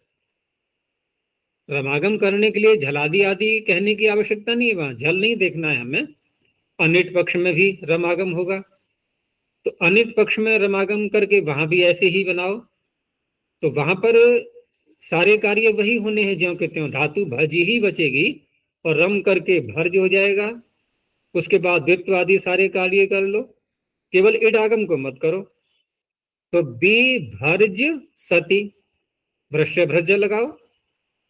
रमागम करने के लिए झलादि आदि कहने की आवश्यकता नहीं है, वहां झल नहीं देखना है हमें। अनिट पक्ष में भी रमागम होगा, तो अनिट पक्ष में रमागम करके वहां भी ऐसे ही बनाओ। तो वहां पर सारे कार्य वही होने हैं ज्यों के त्यों, धातु भज ही बचेगी और रम करके भर्ज हो जाएगा। उसके बाद द्वित्व आदि सारे कार्य कर लो, केवल इडागम को मत करो। तो बी भर्ज सती, वृश्य भ्रज लगाओ,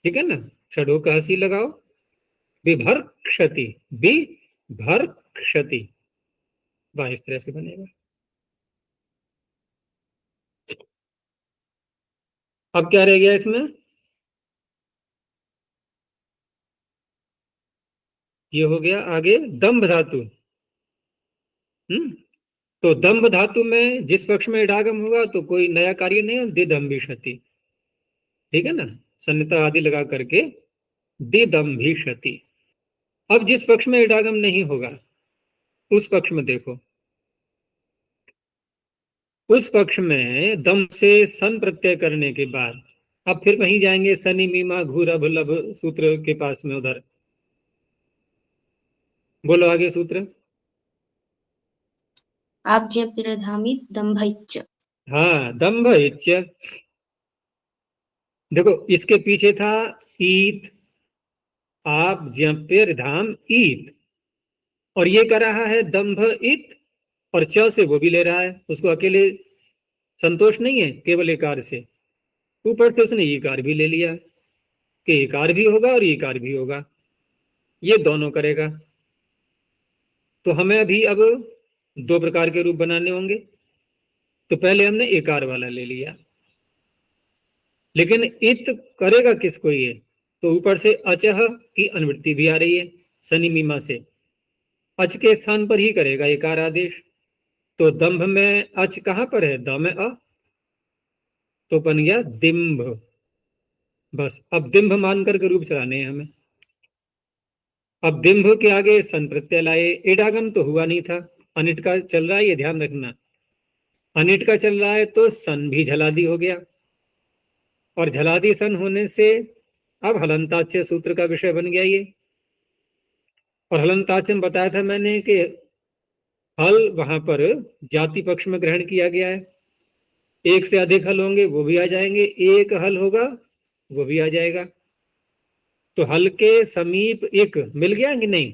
ठीक है ना? षडो का हसी लगाओ। विभर क्षति, बी भर क्षति, वह इस तरह से बनेगा। अब क्या रह गया इसमें? ये हो गया आगे दंभ धातु। तो दंभ धातु में जिस पक्ष में इडागम होगा तो कोई नया कार्य नहीं है, दिदंभी क्षति, ठीक है ना? सन्निता आदि लगा करके दिदंभी क्षति। अब जिस पक्ष में इडागम नहीं होगा उस पक्ष में देखो, उस पक्ष में दम से सन प्रत्यय करने के बाद अब फिर वहीं जाएंगे सनि मीमा घूर अभ लभ सूत्र के पास में, उधर बोलो आगे सूत्र। आप ज्ञ पिरधामी दंभैच्य। हाँ, दंभ इच्य। देखो इसके पीछे था ईत, आप ज्ञप्य धाम ईत, और ये कर रहा है दंभ इत, और च से वो भी ले रहा है। उसको अकेले संतोष नहीं है केवल एकार से, ऊपर से उसने ईकार भी ले लिया कि एकार भी होगा और ईकार भी होगा, ये दोनों करेगा। तो हमें अभी अब 2 प्रकार के रूप बनाने होंगे। तो पहले हमने एकार वाला ले लिया, लेकिन इत करेगा किसको ये? तो ऊपर से अचह की अनुवृत्ति भी आ रही है शनि मीमा से, अच के स्थान पर ही करेगा एकार आदेश। तो दंभ में अच कहां पर है? द में अ, तो बन गया दिंभ। बस अब दिंभ मान करके रूप चलाने हैं हमें। अब दिंभ के आगे सन प्रत्यय लाए। इडागम तो हुआ नहीं था, अनिट का चल रहा है, ये ध्यान रखना। अनिट का चल रहा है तो सन भी झलादी हो गया, और झलादी सन होने से अब हलंताच्य सूत्र का विषय बन गया ये। और हलंताच्य में बताया था मैंने कि हल वहां पर जाति पक्ष में ग्रहण किया गया है। एक से अधिक हल होंगे वो भी आ जाएंगे, एक हल होगा वो भी आ जाएगा। तो हल के समीप एक मिल गया कि नहीं?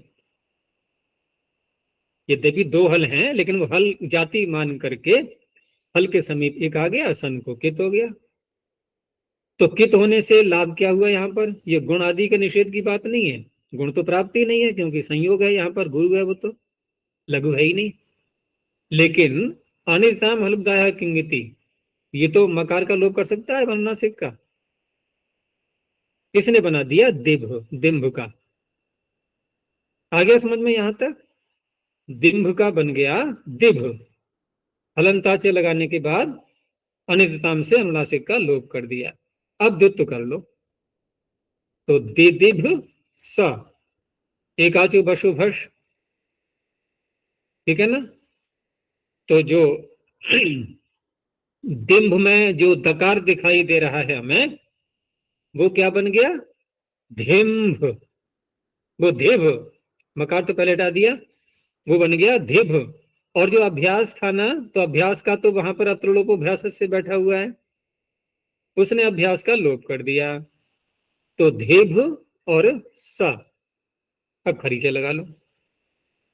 यद्यपि दो हल हैं, लेकिन वो हल जाति मान करके हल के समीप एक आ गया, सन को कित हो गया। तो कित होने से लाभ क्या हुआ यहाँ पर? ये गुण आदि के निषेध की बात नहीं है, गुण तो प्राप्ति नहीं है, क्योंकि संयोग है यहाँ पर, गुरु है वो तो लघु है ही नहीं। लेकिन अनिताम हलुदाय किंगिति, ये तो मकार का लोप कर सकता है अनुनासिक का। किसने बना दिया? दिभ, दिम्भ का। आ गया समझ में यहां तक? दिम्भ का बन गया दिभ, हलंताचे लगाने के बाद अनितताम से अनुनासिक का लोप कर दिया। अब द्वित्व कर लो, तो दिभ स, एकाचु बशु भश, ठीक है ना। तो जो दिम्भ में जो दकार दिखाई दे रहा है हमें, वो क्या बन गया? धिम्भ। वो धिभ, मकार तो पहले हटा दिया, वो बन गया धिभ। और जो अभ्यास था ना, तो अभ्यास का तो वहां पर अत्रलोपोभ्यास से बैठा हुआ है, उसने अभ्यास का लोप कर दिया, तो धिभ और सा। अब खरीचे लगा लो,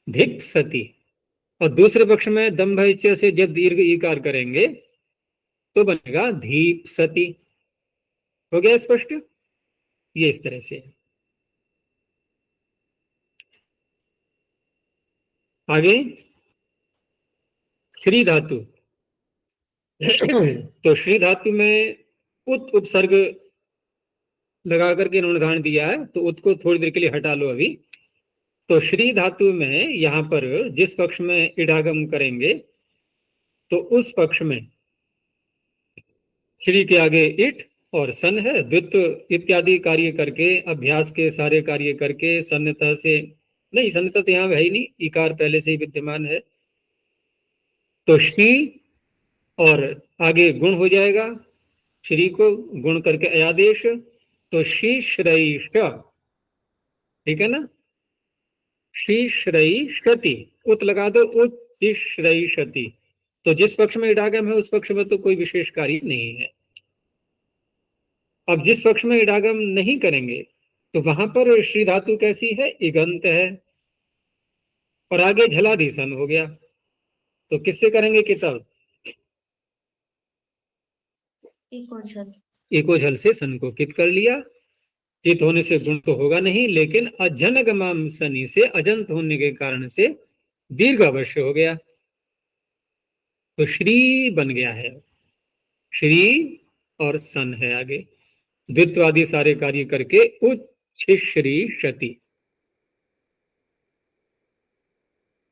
धिप सती। और दूसरे पक्ष में दंभ इच्छ से जब दीर्घ ईकार करेंगे तो बनेगा धीप सती। हो गया स्पष्ट? ये इस तरह से है। आगे श्री धातु। तो श्री धातु में उत उपसर्ग लगा करके इन्होंने उदाहरण दिया है, तो उत को थोड़ी देर के लिए हटा लो अभी। तो श्री धातु में यहां पर जिस पक्ष में इडागम करेंगे, तो उस पक्ष में श्री के आगे इट और सन है, द्वित्व इत्यादि कार्य करके, अभ्यास के सारे कार्य करके, सन्नता से नहीं, सन्नता तो यहां है ही नहीं, इकार पहले से ही विद्यमान है। तो श्री और आगे गुण हो जाएगा, श्री को गुण करके अयादेश, तो श्री श्रई, ठीक है ना। श्री श्रई शति, उत लगा दो, उत श्री श्रई शति। तो जिस पक्ष में इडागम है उस पक्ष में तो कोई विशेष कार्य नहीं है। अब जिस पक्ष में इडागम नहीं करेंगे तो वहां पर श्री धातु कैसी है? इगंत है, और आगे झलाधीसन हो गया। तो किससे करेंगे किताब? एको झल से सन को कित कर लिया। कित होने से गुण तो होगा नहीं, लेकिन अजनगमाम सनी से, अजंत होने के कारण से दीर्घ अवश्य हो गया, तो श्री बन गया है। श्री और सन है आगे, द्वित्वादि सारे कार्य करके उच्च श्री शति।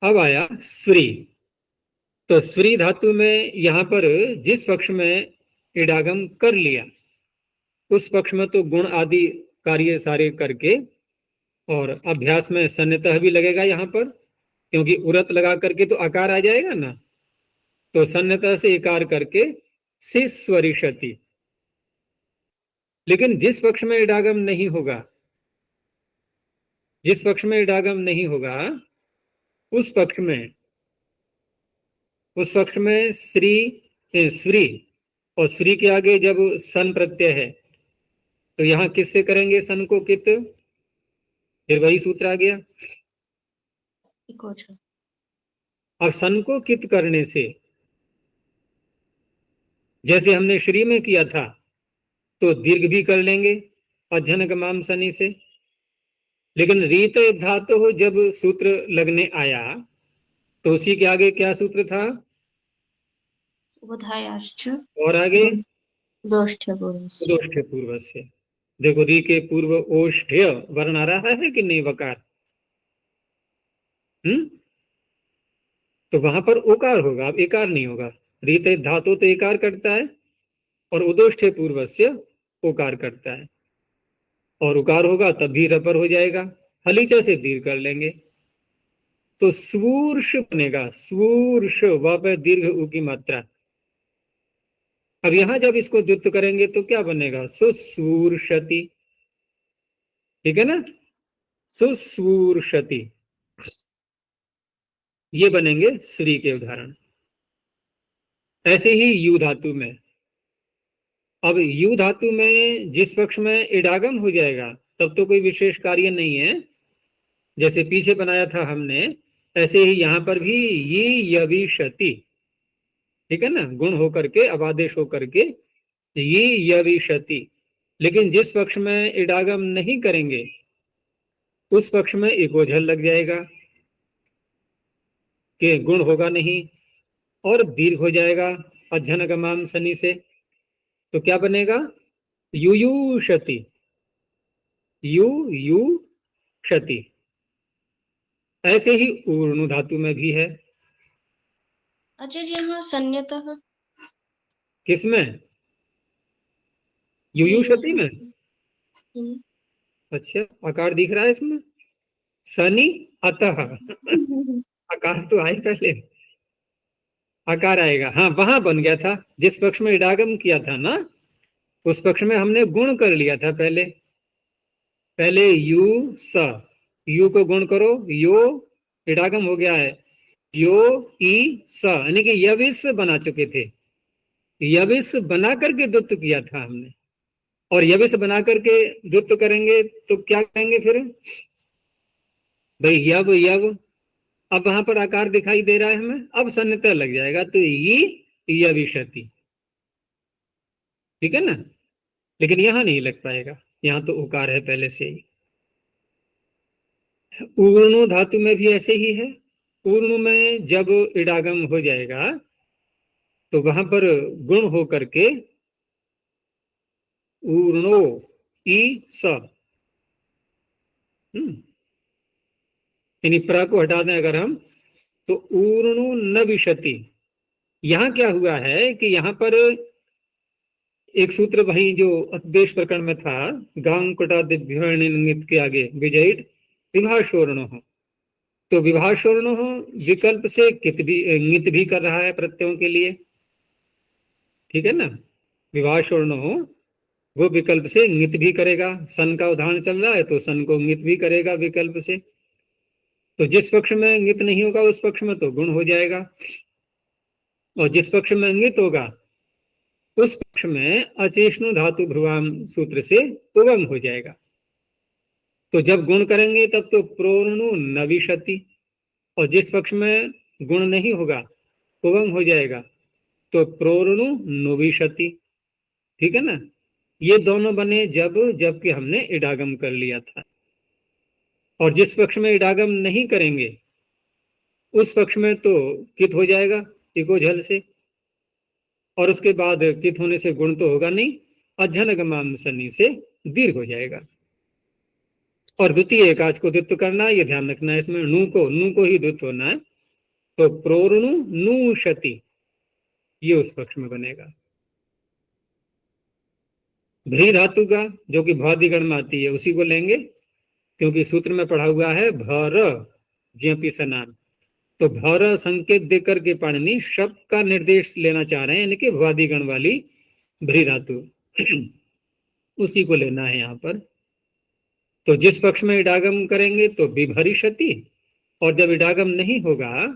अब आया स्वी। तो स्वी धातु में यहां पर जिस पक्ष में इडागम कर लिया उस पक्ष में तो गुण आदि कार्य सारे करके, और अभ्यास में सन्नतः भी लगेगा यहां पर, क्योंकि उरत लगा करके तो आकार आ जाएगा ना, तो सन्नतः से इकार करके सिस्वरिशति। लेकिन जिस पक्ष में इडागम नहीं होगा, जिस पक्ष में इडागम नहीं होगा उस पक्ष में श्री और श्री के आगे जब सन प्रत्यय है तो यहां किससे करेंगे सन को कित? फिर वही सूत्र आ गया। अब सन को कित करने से, जैसे हमने श्री में किया था, तो दीर्घ भी कर लेंगे अध्यनगमाम सनी से। लेकिन रीत धातु हो जब सूत्र लगने आया तो उसी के आगे क्या सूत्र था? और आगे दोष्ठ्य पूर्व से। देखो री के पूर्व ओष्ठ्य वर्ण आ रहा है कि नहीं, वकार। तो वहां पर ओकार होगा, अब एकार नहीं होगा। रीत धातु तो एकार करता है और उदोष्ठ्य पूर्व से ओकार करता है, और उकार होगा तब भी रपर हो जाएगा, हलीचा से दीर्घ कर लेंगे तो स्वूर्ष बनेगा। स्वूर्ष, वह पे दीर्घ उ की मात्रा। अब यहां जब इसको द्वित्व करेंगे तो क्या बनेगा? सुस्वूर्षति, ठीक है ना, सुस्वूर्षति। ये बनेंगे श्री के उदाहरण। ऐसे ही यू धातु में, अब यू धातु में जिस पक्ष में इडागम हो जाएगा तब तो कोई विशेष कार्य नहीं है। जैसे पीछे बनाया था हमने ऐसे ही यहाँ पर भी ये यविषति, ठीक है ना, गुण होकर के अवादेश होकर के ये यविषति, लेकिन जिस पक्ष में इडागम नहीं करेंगे उस पक्ष में इकोझल लग जाएगा कि गुण होगा नहीं, और दीर्घ हो जाएगा अध्यनगमाम शनि से। तो क्या बनेगा? युयुषति, युयुषति। ऐसे ही ऊर्णु धातु में भी है। अच्छा जी, यहाँ सन्यतः किसमें? युयुषति में? हम्म। अच्छा, आकार दिख रहा है इसमें, शनि अतः आकार तो आए पहले, आकार आएगा। हाँ, वहां बन गया था जिस पक्ष में इडागम किया था ना, उस पक्ष में हमने गुण कर लिया था पहले। पहले यू स, यू को गुण करो, यो इडागम हो गया है, यो ई स, यानी कि यविस बना चुके थे। यविस बना करके द्वत्व किया था हमने, और यविस बना करके द्वत्व करेंगे तो क्या कहेंगे फिर भाई? यव यव। अब वहां पर आकार दिखाई दे रहा है हमें, अब सन्निधि लग जाएगा तो ये यविषति, ठीक है ना। लेकिन यहां नहीं लग पाएगा, यहां तो उकार है पहले से ही। ऊर्णु धातु में भी ऐसे ही है। ऊर्णु में जब इडागम हो जाएगा तो वहां पर गुण हो करके ऊर्णो ई स, यानी प्र को हटा दें अगर हम, तो ऊर्णु न विशति। यहां क्या हुआ है कि यहां पर एक सूत्र वही जो उपदेश प्रकरण में था, गांव कुटा दिव्य के आगे विजयित विभाषोर्ण हो, तो विभाषोर्ण हो विकल्प से कित भी ङित भी कर रहा है प्रत्ययों के लिए, ठीक है ना। विभाषोर्ण हो वो विकल्प से ङित भी करेगा, सन का उदाहरण चल रहा है तो सन को ङित भी करेगा विकल्प से। तो जिस पक्ष में ङित नहीं होगा उस पक्ष में तो गुण हो जाएगा, और जिस पक्ष में ङित होगा उस पक्ष में अचेष्णु धातु भ्रुवाम सूत्र से उगम हो जाएगा। तो जब गुण करेंगे तब तो प्रोर्णु नविशति, और जिस पक्ष में गुण नहीं होगा उगम हो जाएगा तो प्रोर्णु नुविशति, ठीक है ना। ये दोनों बने जबकि हमने इडागम कर लिया था, और जिस पक्ष में इडागम नहीं करेंगे उस पक्ष में तो कित हो जाएगा इकोझल से, और उसके बाद कित होने से गुण तो होगा नहीं, अध्यनगमाम शनि से दीर्घ हो जाएगा। और द्वितीय एकाच को द्वित्व करना है, ये ध्यान रखना है इसमें, नू को ही द्वित्व होना है, तो प्रोर्णु नु शति ये उस पक्ष में बनेगा। भ्री धातु का जो कि भौदिगण में आती है उसी को लेंगे, क्योंकि सूत्र में पढ़ा हुआ है भर ज्ञपी सनान, तो भर संकेत देकर के पाणिनि शब्द का निर्देश लेना चाह रहे हैं, यानी कि भौदिगण वाली भ्री धातु उसी को लेना है यहाँ पर। तो जिस पक्ष में इडागम करेंगे तो विभरिष्यति, और जब इडागम नहीं होगा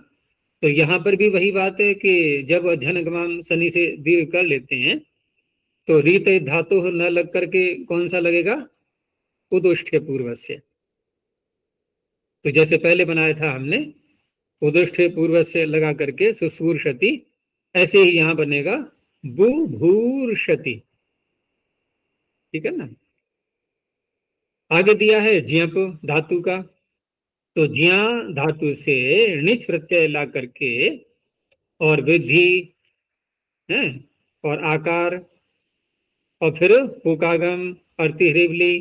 तो यहाँ पर भी वही बात है कि जब अध्यनगमाम शनि से दीर्घ कर लेते हैं तो रीत धातु न लग करके कौन सा लगेगा? उदुष्ठे पूर्व से। तो जैसे पहले बनाया था हमने उदुष्ठे पूर्व से लगा करके सुस्वूर्षति, ऐसे ही यहां बनेगा बुभूर्षति, ठीक है ना। आगे दिया है ज्ञप धातु का, तो ज्ञा धातु से णिच प्रत्यय ला करके और वृद्धि है और आकार, और फिर पुकागम अर्तिहृवली,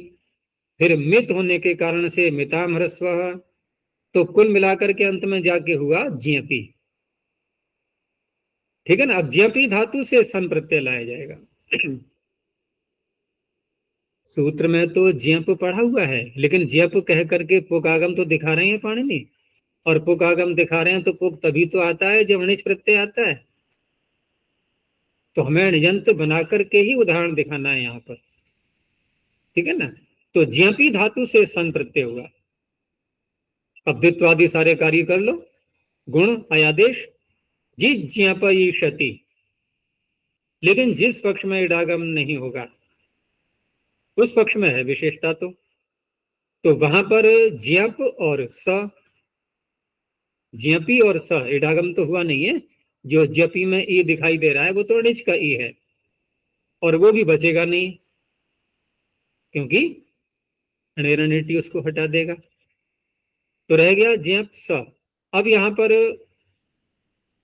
फिर मित होने के कारण से मिताम ह्रस्व, तो कुल मिलाकर के अंत में जाके हुआ ज्ञपी, ठीक है ना। अब ज्ञपी धातु से सन प्रत्यय लाया जाएगा। सूत्र में तो ज्ञप पढ़ा हुआ है, लेकिन ज्ञप कह करके पुकागम तो दिखा रहे हैं पाणिनि, और पुकागम दिखा रहे हैं तो पुक तभी तो आता है जब णिच प्रत्यय आता है, तो हमें निजंत बना करके ही उदाहरण दिखाना है यहाँ पर, ठीक है ना। तो ज्ञपी धातु से सन प्रत्यय हुआ। अब द्वित्वादि सारे कार्य कर लो, गुण अयादेश जी ज्ञापयिष्यति, लेकिन जिस पक्ष में इडागम नहीं होगा उस पक्ष में है विशेषता, तो वहां पर ज्ञप और स, ज्यपी और स, इडागम तो हुआ नहीं है। जो जपी में ई दिखाई दे रहा है वो तो णिच का ई है, और वो भी बचेगा नहीं, क्योंकि णेरनेटी उसको हटा देगा। तो रह गया ज्यप स। अब यहां पर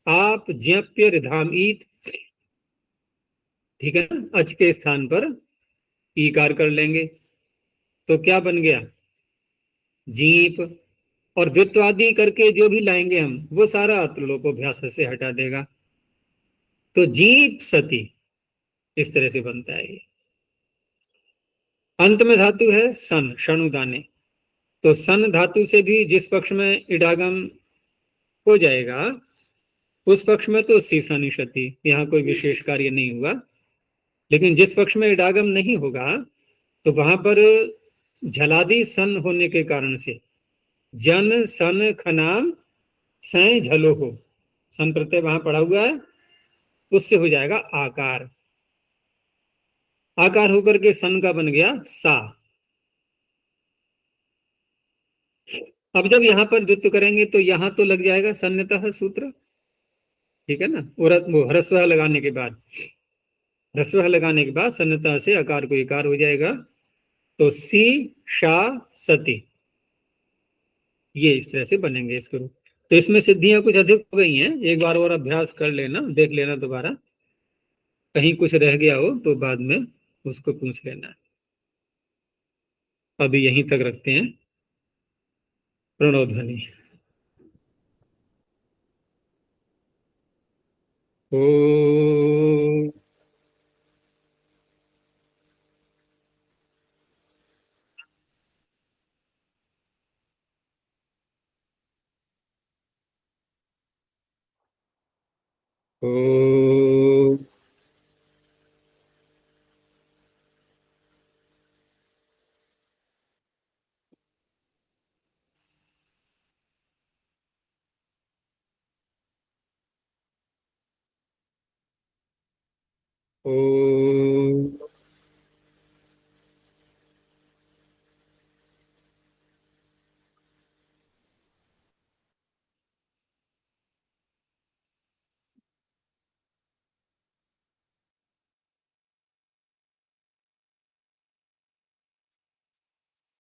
आप ज्यप्य रिधाम ईत, ठीक है ना, अच के स्थान पर ईकार कर लेंगे, तो क्या बन गया, जीप। और द्वित्वादि करके जो भी लाएंगे हम, वो सारा अत्रलोपोभ्यास से हटा देगा। तो जीप सती, इस तरह से बनता है ये। अंत में धातु है सन, शणुदाने। तो सन धातु से भी जिस पक्ष में इडागम हो जाएगा, उस पक्ष में तो सी सनी शती, यहाँ कोई विशेष कार्य नहीं हुआ। लेकिन जिस पक्ष में इडागम नहीं होगा, तो वहां पर झलादि सन होने के कारण से जन सन खनाम सै झलो हो, सन प्रत्यय वहां पड़ा हुआ है, उससे हो जाएगा आकार। आकार होकर के सन का बन गया सा। अब जब यहां पर द्वित्व करेंगे तो यहां तो लग जाएगा सन्नतः सूत्र, ठीक है ना। और वो ह्रस्व लगाने के बाद, ह्रस्व लगाने के बाद सन्नतः से आकार को इकार हो जाएगा। तो सी शा सती, ये इस तरह से बनेंगे इसके रूप। तो इसमें सिद्धियां कुछ अधिक हो गई हैं, एक बार और अभ्यास कर लेना, देख लेना दोबारा, कहीं कुछ रह गया हो तो बाद में उसको पूछ लेना। अभी यहीं तक रखते हैं। प्रणोध्वनि। ओ ओ ओ